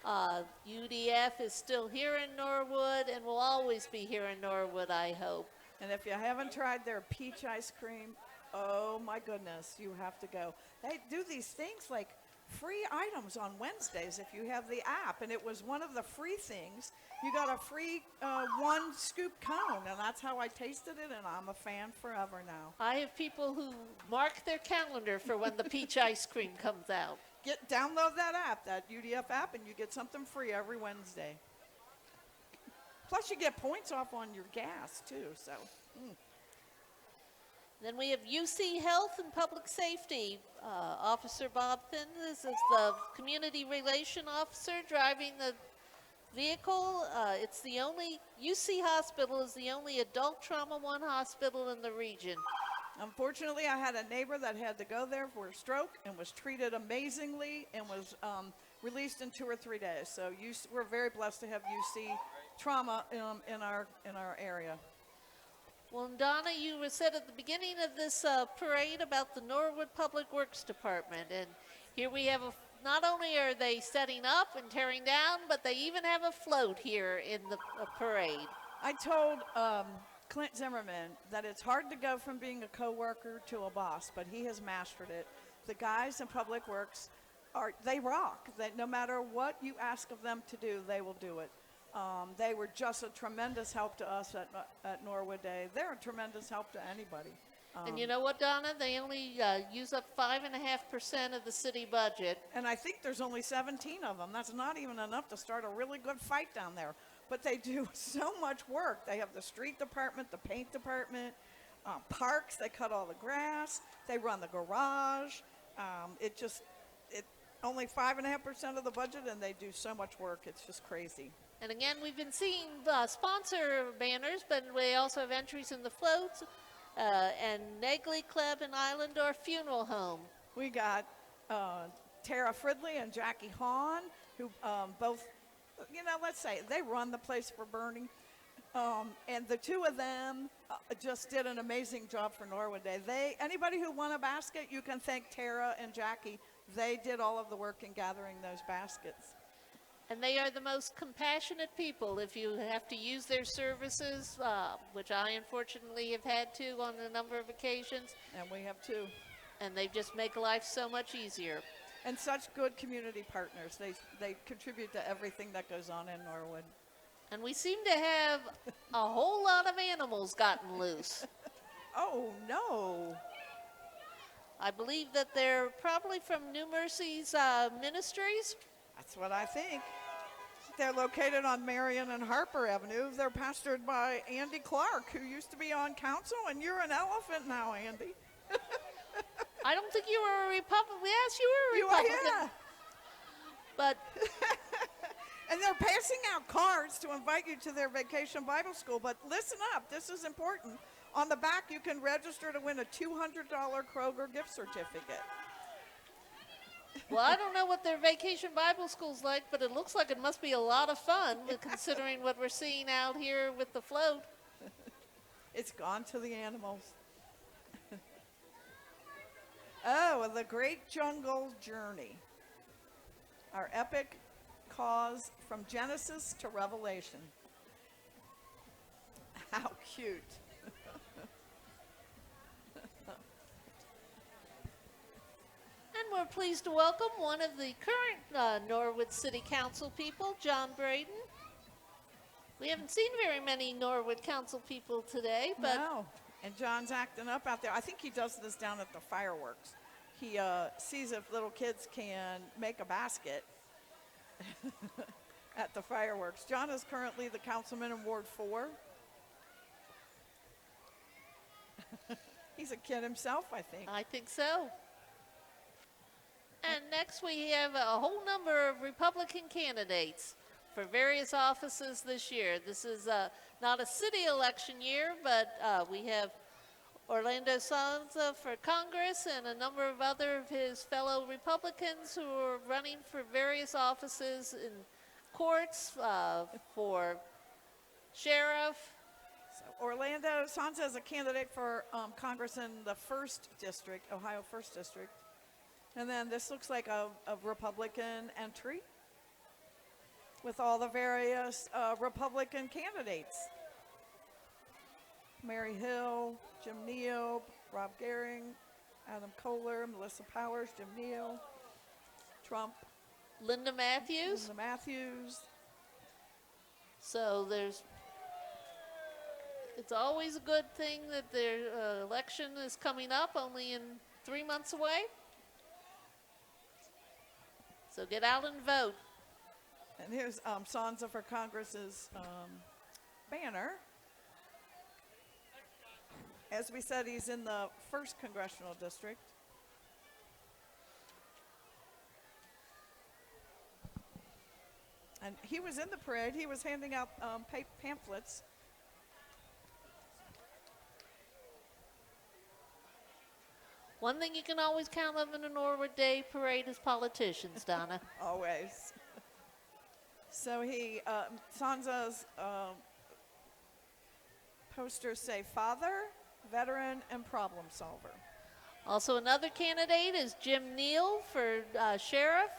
UDF is still here in Norwood and will always be here in Norwood, I hope. And if you haven't tried their peach ice cream, oh my goodness, you have to go. They do these things like free items on Wednesdays if you have the app, and it was one of the free things. You got a free 1 scoop cone, and that's how I tasted it, and I'm a fan forever now. I have people who mark their calendar for when the peach ice cream comes out. Download that app, that UDF app, and you get something free every Wednesday. Plus, you get points off on your gas, too, so. Then we have UC Health and Public Safety. Officer Bob Finn, this is the Community Relation Officer driving the vehicle. It's the only, UC Hospital is the only adult trauma 1 hospital in the region. Unfortunately, I had a neighbor that had to go there for a stroke and was treated amazingly and was released in 2 or 3 days. So we're very blessed to have UC trauma in our area. Well, Donna, you said at the beginning of this parade about the Norwood Public Works Department, and here we have not only are they setting up and tearing down, but they even have a float here in the parade. I told Clint Zimmerman that it's hard to go from being a coworker to a boss, but he has mastered it. The guys in Public Works they rock. No matter what you ask of them to do, they will do it. They were just a tremendous help to us at Norwood Day. They're a tremendous help to anybody. And you know what, Donna? They only use up 5.5% of the city budget. And I think there's only 17 of them. That's not even enough to start a really good fight down there. But they do so much work. They have the street department, the paint department, parks. They cut all the grass. They run the garage. Only 5.5% of the budget, and they do so much work. It's just crazy. And again, we've been seeing sponsor banners, but we also have entries in the floats and Negley Club and Islandorf Funeral Home. We got Tara Fridley and Jackie Hahn, who both, let's say they run the place for Bernie. And the two of them just did an amazing job for Norwood Day. Anybody who won a basket, you can thank Tara and Jackie. They did all of the work in gathering those baskets. And they are the most compassionate people. If you have to use their services, which I unfortunately have had to on a number of occasions. And we have too. And they just make life so much easier. And such good community partners. They contribute to everything that goes on in Norwood. And we seem to have a whole lot of animals gotten loose. Oh, no. I believe that they're probably from New Mercy's Ministries. That's what I think. They're located on Marion and Harper Avenue. They're pastored by Andy Clark, who used to be on council, and you're an elephant now, Andy. I don't think you were a Republican. Yes, you were a Republican. Yeah. But and they're passing out cards to invite you to their vacation Bible school. But listen up, this is important. On the back, you can register to win a $200 Kroger gift certificate. Well, I don't know what their vacation Bible school's like, but it looks like it must be a lot of fun considering what we're seeing out here with the float. It's gone to the animals. Oh, the Great Jungle Journey. Our epic cause from Genesis to Revelation. How cute. And we're pleased to welcome one of the current Norwood City Council people, John Braden. We haven't seen very many Norwood Council people today, but no. And John's acting up out there. I think he does this down at the fireworks. He sees if little kids can make a basket at the fireworks. John is currently the councilman in Ward 4. He's a kid himself, I think. I think so. And next we have a whole number of Republican candidates for various offices this year. This is not a city election year, but we have Orlando Sanza for Congress and a number of other of his fellow Republicans who are running for various offices in courts, for sheriff. So Orlando Sanza is a candidate for Congress in the 1st District, Ohio 1st District. And then this looks like a Republican entry with all the various Republican candidates. Mary Hill, Jim Neal, Rob Gehring, Adam Kohler, Melissa Powers, Jim Neal, Trump. Linda Matthews. Linda Matthews. So it's always a good thing that their election is coming up only in 3 months away. So get out and vote. And here's Sanza for Congress's banner. As we said, he's in the 1st Congressional District. And he was in the parade. He was handing out pamphlets. One thing you can always count on in the Norwood Day Parade is politicians, Donna. Always. So Sansa's posters say father, veteran, and problem solver. Also, another candidate is Jim Neal for sheriff.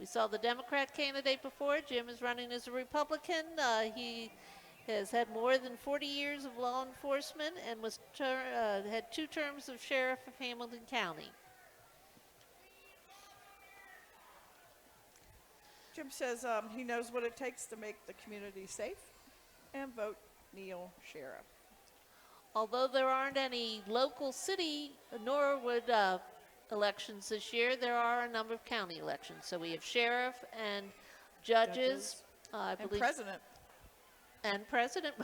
We saw the Democrat candidate before. Jim is running as a Republican. He has had more than 40 years of law enforcement and had 2 terms of sheriff of Hamilton County. Jim says he knows what it takes to make the community safe and vote Neal sheriff. Although there aren't any local city Norwood elections this year, there are a number of county elections. So we have sheriff and judges. I And believe, president. and president.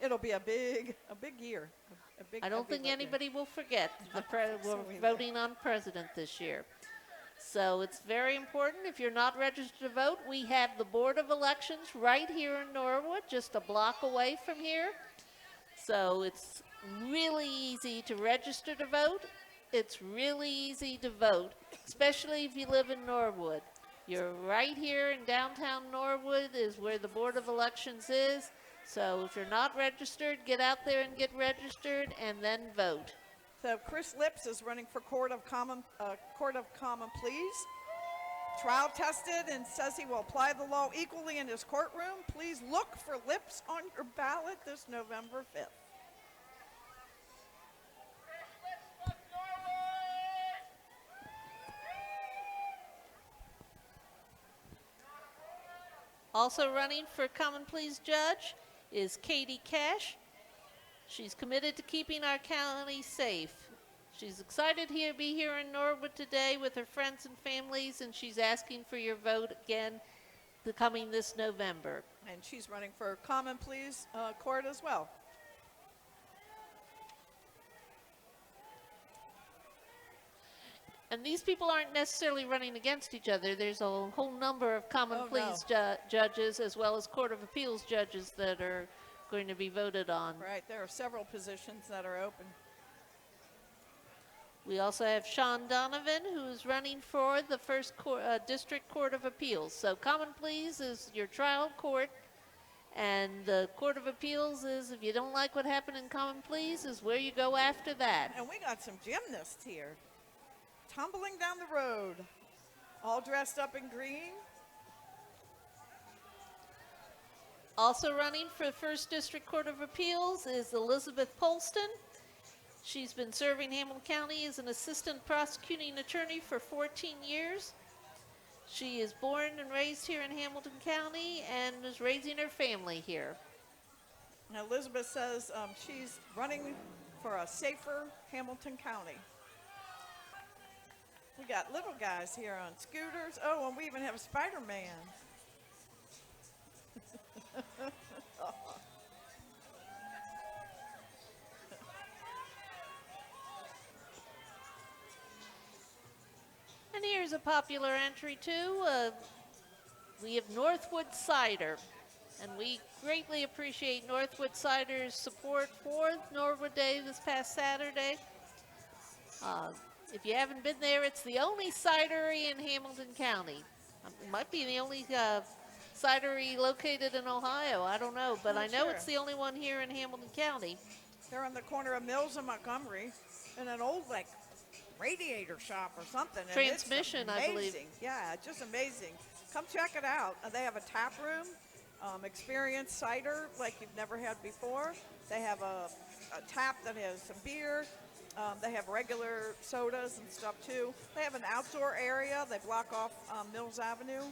It'll be a big year. I don't think anybody will forget so we're either. voting on president this year. So it's very important. If you're not registered to vote, we have the Board of Elections right here in Norwood, just a block away from here. So it's really easy to register to vote. It's really easy to vote, especially if you live in Norwood. You're right here in downtown Norwood is where the Board of Elections is. So if you're not registered, get out there and get registered and then vote. So Chris Lips is running for Court of Common Pleas. Trial tested and says he will apply the law equally in his courtroom. Please look for Lips on your ballot this November 5th. Also running for Common Pleas Judge is Katie Cash. She's committed to keeping our county safe. She's excited to be here in Norwood today with her friends and families, and she's asking for your vote again coming this November. And she's running for Common Pleas Court as well. And these people aren't necessarily running against each other. There's a whole number of Common Oh, Pleas judges as well as Court of Appeals judges that are going to be voted on. Right, there are several positions that are open. We also have Sean Donovan, who is running for the first District Court of Appeals. So Common Pleas is your trial court, and the Court of Appeals is, if you don't like what happened in Common Pleas, is where you go after that. And we got some gymnasts here, tumbling down the road, all dressed up in green. Also running for the First District Court of Appeals is Elizabeth Polston. She's been serving Hamilton County as an assistant prosecuting attorney for 14 years. She is born and raised here in Hamilton County and is raising her family here. Now Elizabeth says she's running for a safer Hamilton County. We got little guys here on scooters. Oh, and we even have Spider-Man. And here's a popular entry too. We have Northwood Cider, and we greatly appreciate Northwood Cider's support for Norwood Day this past Saturday. If you haven't been there, it's the only cidery in Hamilton County. It might be the only cidery located in Ohio. I don't know, but Not I know sure. it's the only one here in Hamilton County. They're on the corner of Mills and Montgomery in an old, like, radiator shop or something. and it's Transmission, I believe. amazing. Yeah, just amazing. Come check it out. They have a tap room, experience cider like you've never had before. They have a tap that has some beer. They have regular sodas and stuff too. They have an outdoor area. They block off Mills Avenue.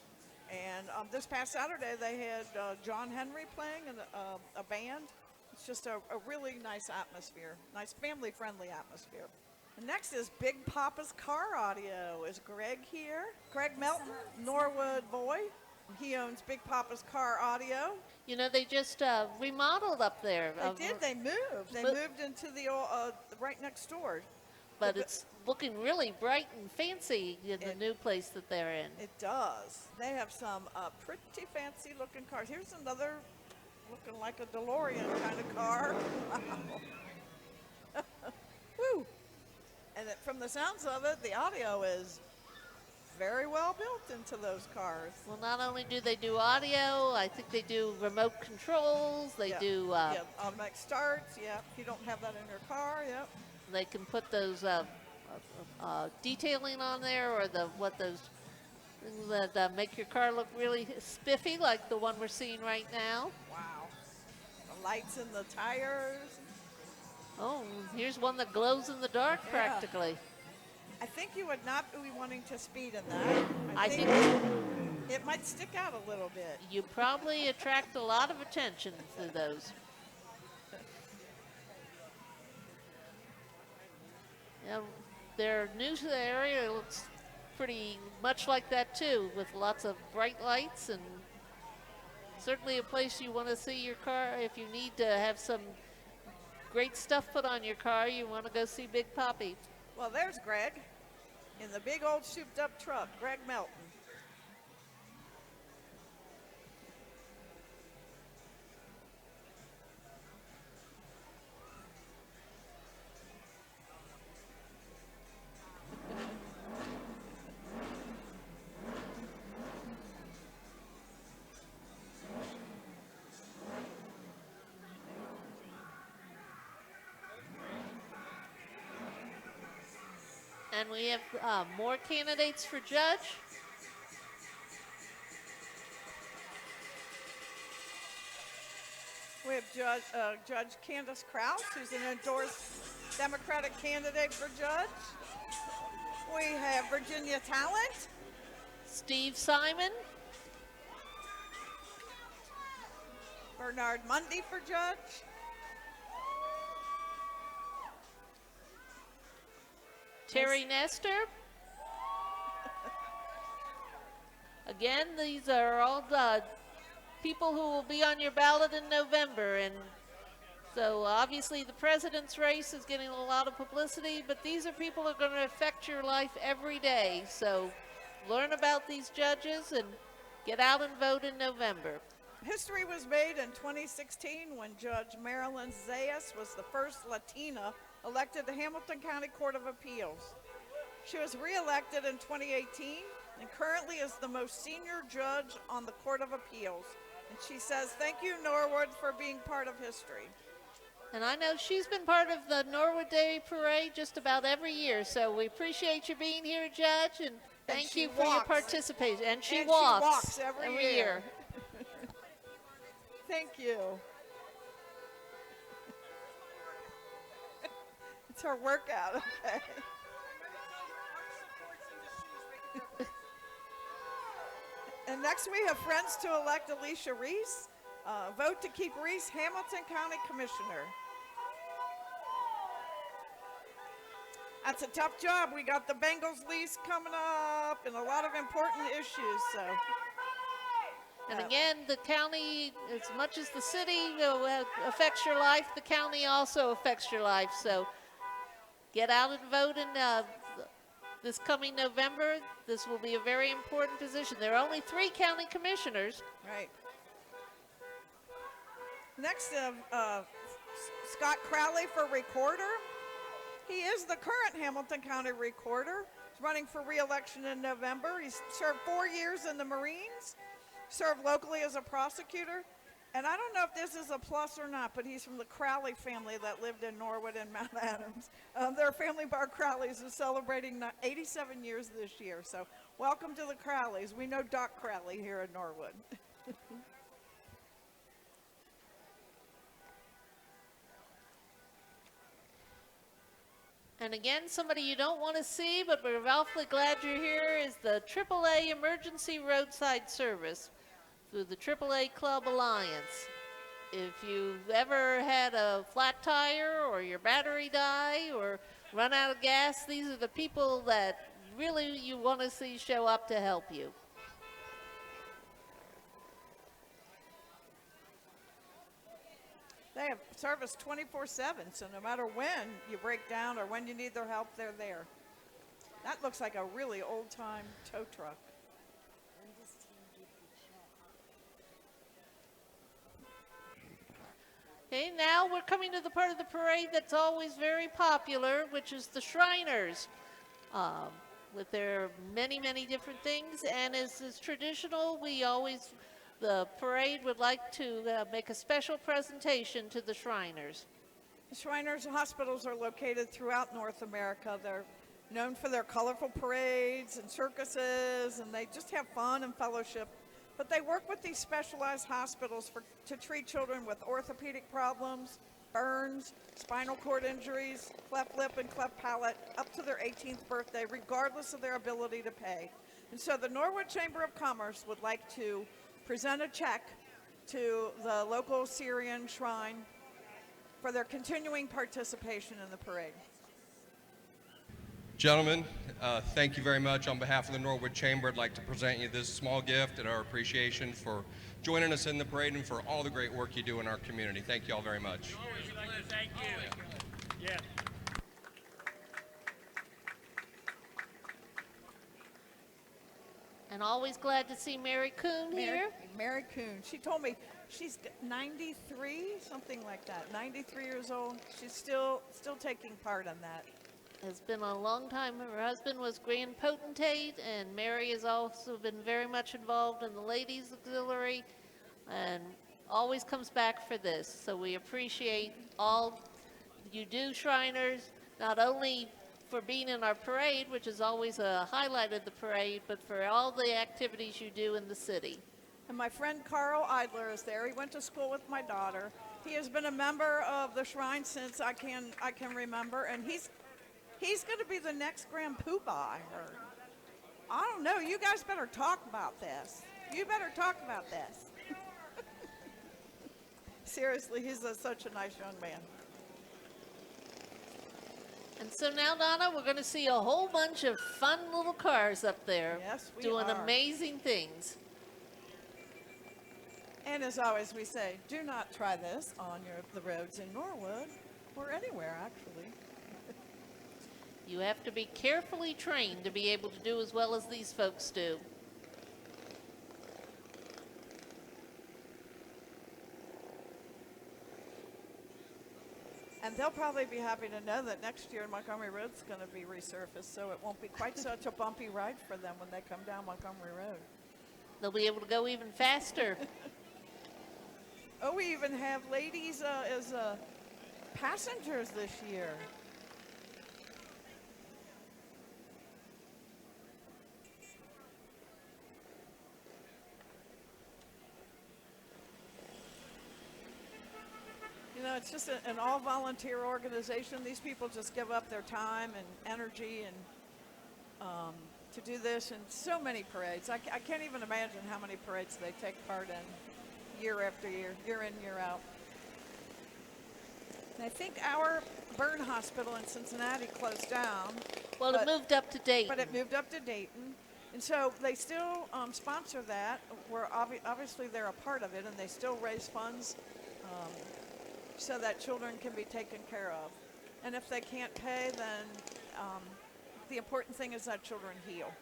And this past Saturday, they had John Henry playing and a band. It's just a really nice atmosphere, nice family-friendly atmosphere. And next is Big Papa's Car Audio. Is Greg here? Greg Melton, Norwood boy. He owns Big Papa's Car Audio. You know, they just remodeled up there. They did. They moved. They moved into the old, right next door. But it's looking really bright and fancy in the new place that they're in. It does. They have some pretty fancy looking cars. Here's another looking like a DeLorean kind of car. Wow. Woo! And from the sounds of it, the audio is very well built into those cars. Well, not only do they do audio, I think they do remote controls. They Yep. do. Yep. Automatic starts. Yep. If you don't have that in your car, yep. They can put those detailing on there, or those things that make your car look really spiffy, like the one we're seeing right now. Wow. The lights in the tires. Oh, here's one that glows in the dark Yeah. practically. I think you would not be wanting to speed in that. I think it might stick out a little bit. you probably attract a lot of attention through those. Yeah, they're new to the area. It looks pretty much like that too, with lots of bright lights, and certainly a place you want to see your car. If you need to have some great stuff put on your car, you want to go see Big Papi. Well, there's Greg in the big old souped up truck, Greg Melton. And we have more candidates for judge. We have Judge Candace Krause, who's an endorsed Democratic candidate for judge. We have Virginia Talent, Steve Simon, Bernard Mundy for judge. Terry Nestor. Again, these are all people who will be on your ballot in November, and so obviously the president's race is getting a lot of publicity, but these are people who are going to affect your life every day. So learn about these judges and get out and vote in November. History was made in 2016 when Judge Marilyn Zayas was the first Latina elected to Hamilton County Court of Appeals. She was re-elected in 2018 and currently is the most senior judge on the Court of Appeals. And she says, "Thank you, Norwood, for being part of history." And I know she's been part of the Norwood Day Parade just about every year, so we appreciate you being here, Judge, and thank you for your participation. And she walks every year. Thank you. It's her workout, okay. And next we have Friends to elect Alicia Reese. Vote to keep Reese Hamilton County Commissioner. That's a tough job. We got the Bengals lease coming up and a lot of important issues, so. And again, the county, as much as the city affects your life, the county also affects your life. So get out and vote in this coming November. This will be a very important position. There are only 3 county commissioners. Right. Next, Scott Crowley for recorder. He is the current Hamilton County recorder. He's running for re-election in November. He's served 4 years in the Marines, served locally as a prosecutor. And I don't know if this is a plus or not, but he's from the Crowley family that lived in Norwood and Mount Adams. Their family bar Crowleys is celebrating 87 years this year. So welcome to the Crowleys. We know Doc Crowley here in Norwood. And again, somebody you don't want to see, but we're awfully glad you're here, is the AAA Emergency Roadside Service through the AAA Club Alliance. If you've ever had a flat tire or your battery die or run out of gas, these are the people that really you want to see show up to help you. They have service 24/7, so no matter when you break down or when you need their help, they're there. That looks like a really old-time tow truck. Okay, now we're coming to the part of the parade that's always very popular, which is the Shriners, um, with their many, many different things. And as is traditional, the parade would like to make a special presentation to the Shriners. The Shriners hospitals are located throughout North America. They're known for their colorful parades and circuses, and they just have fun and fellowship. But they work with these specialized hospitals to treat children with orthopedic problems, burns, spinal cord injuries, cleft lip and cleft palate up to their 18th birthday, regardless of their ability to pay. And so the Norwood Chamber of Commerce would like to present a check to the local Syrian shrine for their continuing participation in the parade. Gentlemen, thank you very much. On behalf of the Norwood Chamber, I'd like to present you this small gift and our appreciation for joining us in the parade and for all the great work you do in our community. Thank you all very much. Always a pleasure. Thank you. Yeah. And always glad to see Mary Coon here. Mary Coon. She told me she's 93, something like that. 93 years old. She's still taking part in that. It's been a long time. Her husband was Grand Potentate, and Mary has also been very much involved in the Ladies Auxiliary and always comes back for this. So we appreciate all you do, Shriners, not only for being in our parade, which is always a highlight of the parade, but for all the activities you do in the city. And my friend Carl Idler is there. He went to school with my daughter. He has been a member of the Shrine since I can remember, and he's going to be the next Grand Poobah, I heard. I don't know. You guys better talk about this. You better talk about this. Seriously, he's such a nice young man. And so now, Donna, we're going to see a whole bunch of fun little cars up there Yes, we doing are. amazing things. And as always, we say, do not try this on the roads in Norwood or anywhere, actually. You have to be carefully trained to be able to do as well as these folks do. And they'll probably be happy to know that next year Montgomery Road's going to be resurfaced, so it won't be quite such a bumpy ride for them when they come down Montgomery Road. They'll be able to go even faster. Oh, we even have ladies as passengers this year. You know, it's just an all-volunteer organization. These people just give up their time and energy and to do this, and so many parades. I can't even imagine how many parades they take part in year after year, year in, year out. And I think our burn hospital in Cincinnati closed down. Well, it moved up to date. But it moved up to Dayton. And so they still sponsor that. Obviously they're a part of it, and they still raise funds so that children can be taken care of. And if they can't pay, then the important thing is that children heal.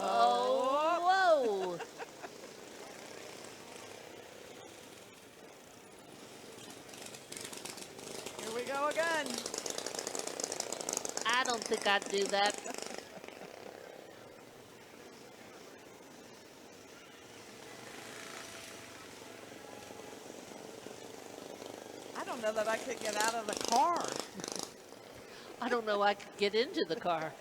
Oh, whoa. Here we go again. I don't think I'd do that. I don't know that I could get out of the car. I don't know I could get into the car.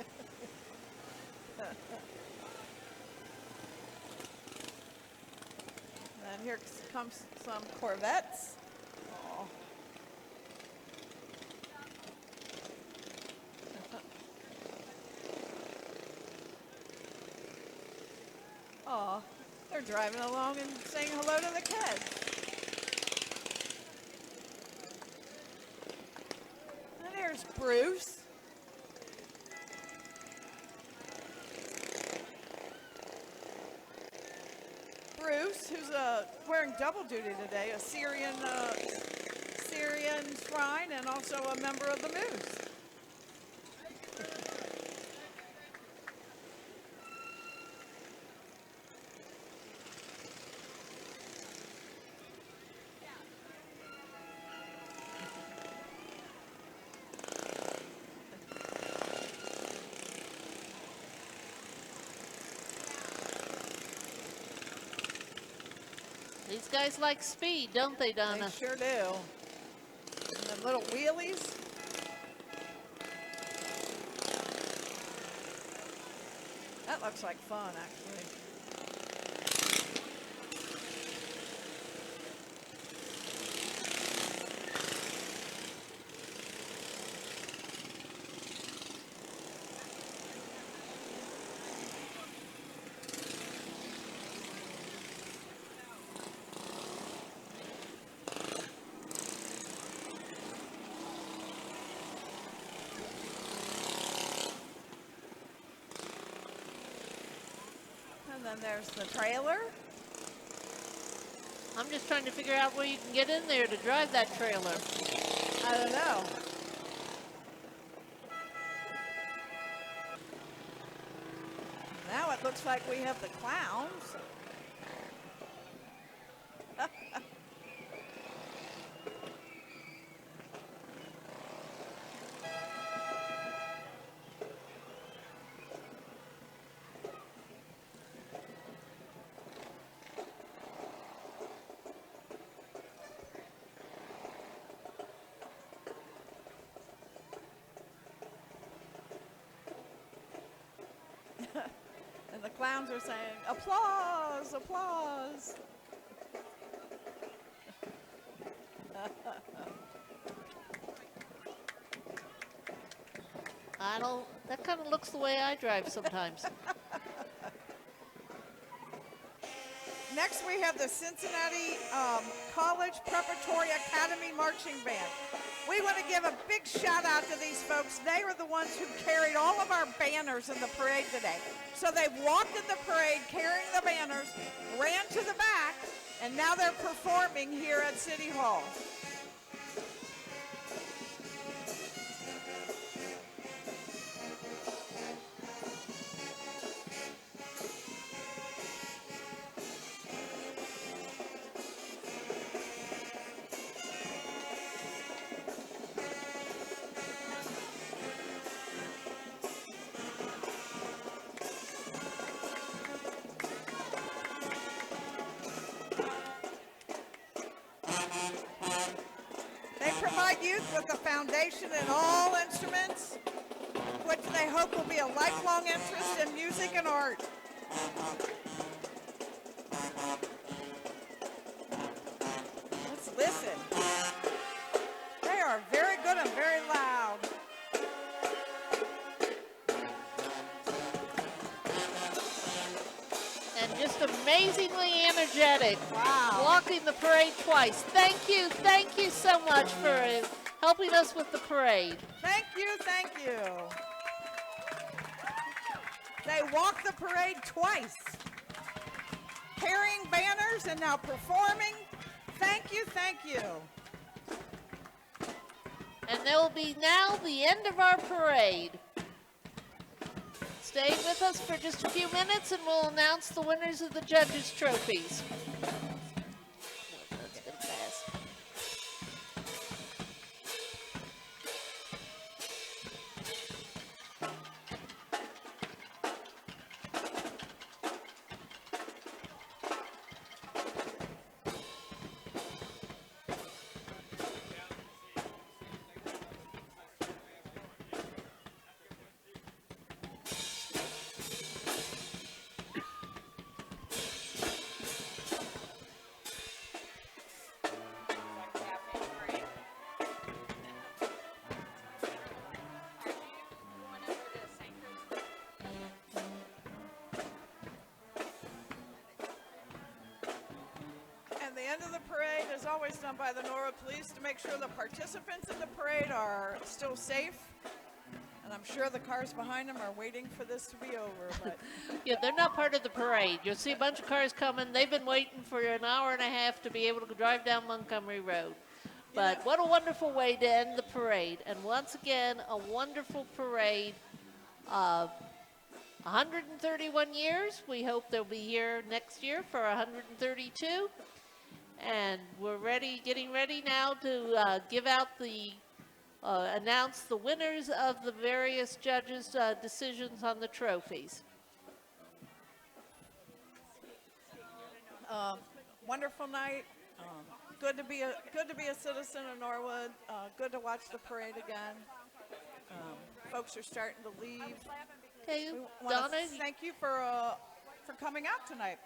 And here comes some Corvettes. Aw. Aw, they're driving along and saying hello to the kids. And there's Bruce. Bruce. Who's wearing double duty today? A Syrian shrine and also a member of the Moose. These guys like speed, don't they, Donna? They sure do. And the little wheelies. That looks like fun, actually. And then there's the trailer. I'm just trying to figure out where you can get in there to drive that trailer. I don't know. Now it looks like we have the clowns. And the clowns are saying, applause, applause. That kind of looks the way I drive sometimes. Next, we have the Cincinnati College Preparatory Academy Marching Band. We want to give a big shout out to these folks. They were the ones who carried all of our banners in the parade today. So they walked in the parade carrying the banners, ran to the back, and now they're performing here at City Hall. They provide youth with a foundation in all instruments, which they hope will be a lifelong interest in music and art. Let's listen. They are very good and very loud. And just amazingly energetic. Wow. Walking the parade twice. Thank you so much for helping us with the parade. Thank you, thank you. They walked the parade twice, carrying banners and now performing. Thank you, thank you. And there will be now the end of our parade. Stay with us for just a few minutes and we'll announce the winners of the judges' trophies. That's been fast. The end of the parade is always done by the Norwood Police to make sure the participants in the parade are still safe. And I'm sure the cars behind them are waiting for this to be over, but Yeah, they're not part of the parade. You'll see a bunch of cars coming. They've been waiting for an hour and a half to be able to drive down Montgomery Road. But what a wonderful way to end the parade. And once again, a wonderful parade. 131 years. We hope they'll be here next year for 132. And we're getting ready now to give out announce the winners of the various judges' decisions on the trophies. wonderful night. Good to be a citizen of Norwood. Good to watch the parade again. Folks are starting to leave. Okay, We want Donna, to thank you for coming out tonight.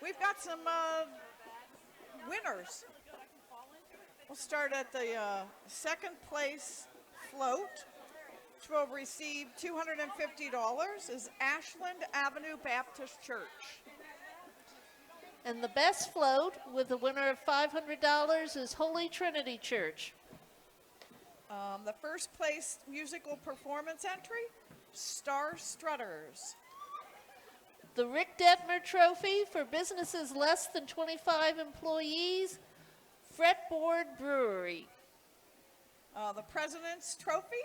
We've got some winners. We'll start at the second place float, which will receive $250, is Ashland Avenue Baptist Church. and the best float with a winner of $500 is Holy Trinity Church. The first place musical performance entry, Star Strutters. The Rick Detmer Trophy for businesses less than 25 employees, Fretboard Brewery. The President's Trophy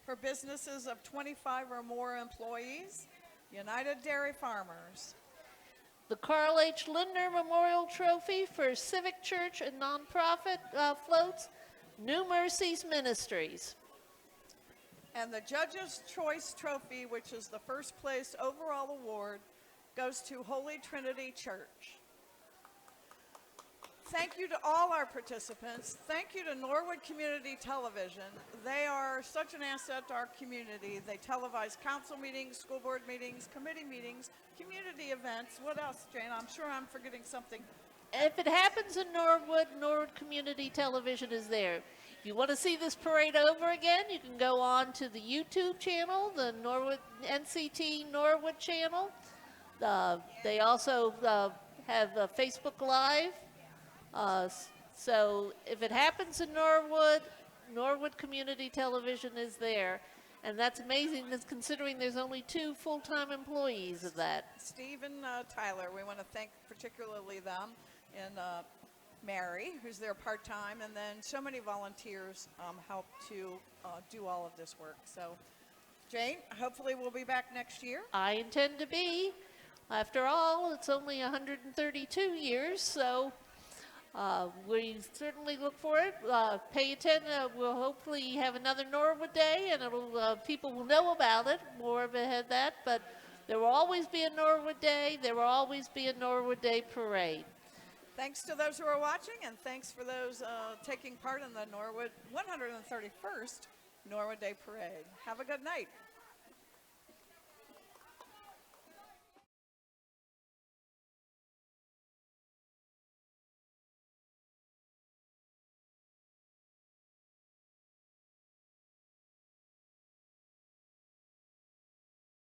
for businesses of 25 or more employees, United Dairy Farmers. The Carl H. Lindner Memorial Trophy for civic church and nonprofit floats, New Mercies Ministries. And the Judge's Choice Trophy, which is the first place overall award, goes to Holy Trinity Church. Thank you to all our participants. Thank you to Norwood Community Television. They are such an asset to our community. They televise council meetings, school board meetings, committee meetings, community events. What else, Jane? I'm sure I'm forgetting something. If it happens in Norwood, Norwood Community Television is there. If you want to see this parade over again, you can go on to the YouTube channel, the Norwood NCT Norwood channel. They also have Facebook Live. So if it happens in Norwood, Norwood Community Television is there. And that's amazing, that's considering there's only 2 full-time employees of that. Steve and Tyler, we want to thank particularly them, and Mary, who's there part-time, and then so many volunteers help to do all of this work. So, Jane, hopefully we'll be back next year. I intend to be. After all, it's only 132 years, so we certainly look for it. Pay attention. We'll hopefully have another Norwood Day, and people will know about it more of that. But there will always be a Norwood Day. There will always be a Norwood Day Parade. Thanks to those who are watching, and thanks for those taking part in the Norwood 131st Norwood Day Parade. Have a good night.